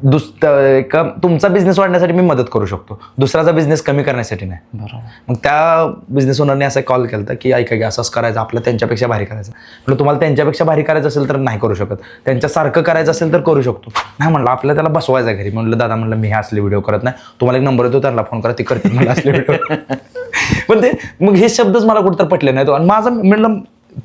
तुमचा बिझनेस वाढण्यासाठी मी मदत करू शकतो, दुसऱ्याचा बिझनेस कमी करण्यासाठी नाही. बरोबर. मग त्या बिझनेस ओनरने असा कॉल केला होता की ऐका की असंच करायचं, आपलं त्यांच्यापेक्षा भारी करायचं. म्हटलं तुम्हाला त्यांच्यापेक्षा भारी करायचं असेल तर नाही करू शकत, त्यांच्यासारखं करायचं असेल तर करू शकतो. नाही म्हणलं आपल्याला त्याला बसवायचं घरी. म्हणलं दादा, म्हणलं मी हे असले व्हिडिओ करत नाही, तुम्हाला एक नंबर येतो त्यांना फोन करा, ते करते म्हणलं असले व्हिडिओ. पण ते मग हे शब्दच मला कुठं पटले नाही. आणि माझं म्हणलं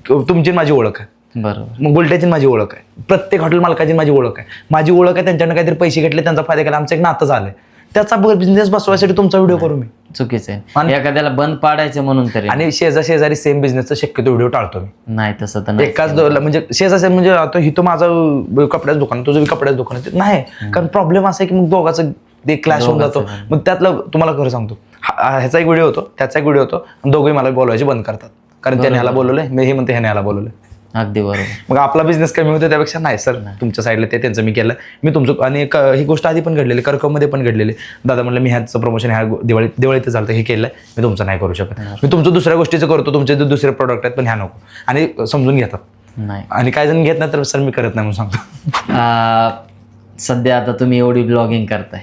तुमची माझी ओळख आहे. बरोबर. मग बुलट्याची माझी ओळख आहे, प्रत्येक हॉटेल मालकाची माझी ओळख आहे. माझी ओळख आहे, त्यांच्याकडे काहीतरी पैसे घेतले, त्यांचा फायदा केला, आमचं एक नातं झालंय. त्याचा बिझनेस बसवायसाठी तुमचा व्हिडिओ करू मी. चुकीचं आहे. एखाद्याला बंद पाडायचं म्हणून तरी. आणि शेजारी सेम बिझनेसचा शक्यतो व्हिडिओ टाळतो मी. नाही तसं तर नाही. एकाच म्हणजे शेजारी म्हणजे आता ही तो माझं कपड्याचं दुकान, तुझं कपड्याचं दुकान नाही, कारण प्रॉब्लेम असा आहे की मग दोघाचं ते क्लॅश होऊन जातो. मग त्यातलं तुम्हाला खरं सांगतो, ह्याचा एक व्हिडिओ होतो, त्याचा एक व्हिडिओ होतो, दोघंही मला बोलवायचे बंद करतात, कारण त्याने ह्याला बोलवलंय, मी हे म्हणते ह्याने ह्याला बोलवलंय. अगदी बरोबर. मग आपला बिझनेस कमी होतो त्यापेक्षा नाही सर, तुमच्या साईडला ते त्यांचं मी केलं, मी तुमचं. आणि ही गोष्ट आधी पण घडलेली, कर्कमध्ये पण घडलेली. दादा म्हणलं मी ह्याचं प्रमोशन ह्या दिवाळीत झालं, हे केलं, मी तुमचं नाही करू शकत. मी तुमचं दुसऱ्या गोष्टीचं करतो, तुमचे जे दुसरे प्रोडक्ट आहेत पण ह्या नको, आणि समजून घेतात. नाही, आणि काय जण घेत नाही तर सर मी करत नाही म्हणून सांगतो. सध्या आता तुम्ही एवढी ब्लॉगिंग करताय,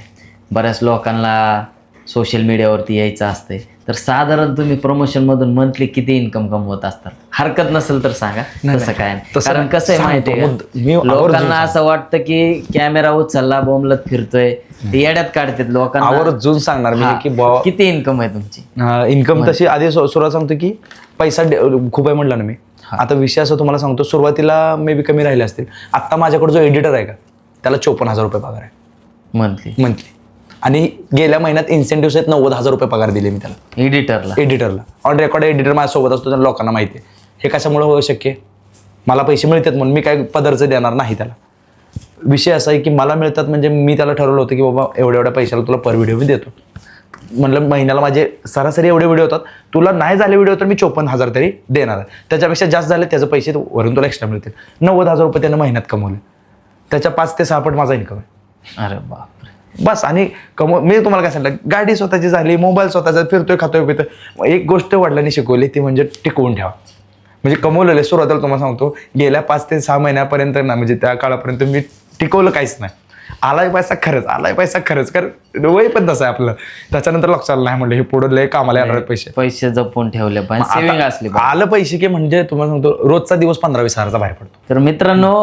बऱ्याच लोकांना सोशल मीडियावरती यायचं असतंय, तर साधारण तुम्ही प्रमोशनमधून मंथली किती इन्कम कमवत असतात? हरकत नसेल तर सांगा. तसं काय नाही. तसं कारण कसं आहे माहिती आहे मी का, लोकांना असं वाटतं की कॅमेरा उचलला बोंबलत फिरतोय, ते येड्यात काढतात लोकांना. आवर्जून सांगणार मी की किती इन्कम आहे तुमची? इन्कम तशी आधी सुरुवात सांगतो की पैसा खूप आहे म्हटलं ना मी. आता विषय असं तुम्हाला सांगतो, सुरुवातीला मे बी कमी राहिले असतील. आता माझ्याकडे जो एडिटर आहे का, त्याला 54,000 रुपये पगार आहे मंथली. आणि गेल्या महिन्यात इन्सेंटिव्ह आहेत 90,000 रुपये पगार दिले मी त्याला, एडिटरला. ऑन रेकॉर्ड एडिटर माझ्यासोबत असतो, त्यांना लोकांना माहिती आहे. हे कशामुळे होऊ शक्य, मला पैसे मिळतात म्हणून. मी काय पदरचं देणार नाही त्याला. विषय असा आहे की मला मिळतात म्हणजे मी त्याला ठरवलं होतं की बाबा एवढ्या पैशाला तुला पर व्हिडिओ मी देतो. म्हटलं महिन्याला माझे सरासरी एवढे व्हिडिओ होतात, तुला नाही झाले व्हिडिओ तर मी 54,000 तरी देणार आहे. त्याच्यापेक्षा जास्त झाले त्याचे पैसे वरून तुला एक्स्ट्रा मिळतील. 90,000 रुपये त्यानं महिन्यात कमवले. त्याच्या 5 ते 6 पट माझा इन्कम आहे. अरे बापरे. बस. आणि मी तुम्हाला काय सांगितलं, गाडी स्वतःची झाली, मोबाईल स्वतःचा, फिरतोय, खातोय, पितोय. एक गोष्ट वडिलांनी शिकवली ती म्हणजे टिकवून ठेवा. म्हणजे कमवलेले सुरुवातीला तुम्हाला सांगतो, गेल्या 5 ते 6 महिन्यापर्यंत ना, म्हणजे त्या काळापर्यंत मी टिकवलं काहीच नाही. आलाय पैसा खरंच कारण वय पण तसं आहे आपलं. त्याच्यानंतर लक्षात नाही म्हणलं हे पुढे लय कामाला येणार पैसे जपून ठेवले पाहिजे, सेव्हिंग असली पाहिजे. आलं पैसे की म्हणजे तुम्हाला सांगतो रोजचा दिवस 15-20 हजाराचा बाहेर पडतो. तर मित्रांनो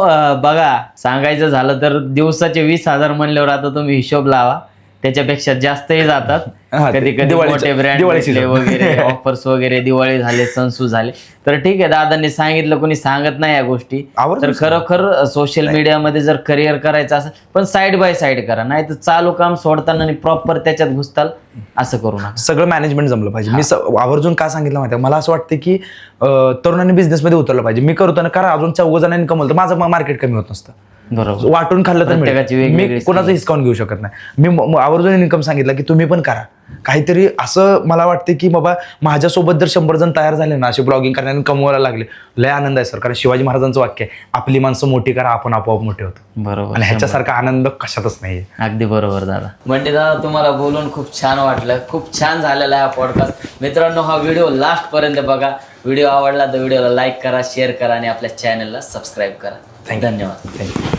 बघा, सांगायचं झालं तर दिवसाचे 20,000 म्हणल्यावर आता तुम्ही हिशोब लावा, त्याच्यापेक्षा जास्तही जातात. कधी कधी मोठे ब्रँड वगैरे ऑफर्स वगैरे, दिवाळी झाले, सणसू झाले, तर ठीक आहे. दादांनी सांगितलं, कोणी सांगत नाही या गोष्टी. तर खरोखर सोशल मीडियामध्ये जर करिअर करायचं असेल, पण साईड बाय साईड करा, नाही तर चालू काम सोडताना आणि प्रॉपर त्याच्यात घुसताल असं करू नका. सगळं मॅनेजमेंट जमलं पाहिजे. मी आवर्जून का सांगितलं माहिती, मला असं वाटतं की तरुणांनी बिझनेसमध्ये उतरलं पाहिजे. मी करताना करा, अजून 4 जणांनी कमवलं तर माझं मार्केट कमी होत नसतं. बरोबर. वाटून खाल्लं तर मी कोणाचं हिसकावून घेऊ शकत नाही. मी आवर्जून इन्कम सांगितलं की तुम्ही पण करा काहीतरी. असं मला वाटतं की बाबा माझ्यासोबत जर 100 जण तयार झाले ना, असे ब्लॉगिंग करण्याने कमवायला लागले, लय आनंद आहे सर. कारण शिवाजी महाराजांचं वाक्य आहे, आपली माणसं मोठी करा, आपण आपोआप मोठे होतो. बरोबर. आणि ह्याच्यासारखा आनंद कशातच नाहीये. अगदी बरोबर दादा. म्हणजे दादा तुम्हाला बोलून खूप छान वाटलं, खूप छान झालेला आहे हा पॉडकास्ट. मित्रांनो, हा व्हिडिओ लास्ट पर्यंत बघा. व्हिडिओ आवडला तर व्हिडिओला लाईक करा, शेअर करा आणि आपल्या चॅनलला सबस्क्राईब करा. धन्यवाद.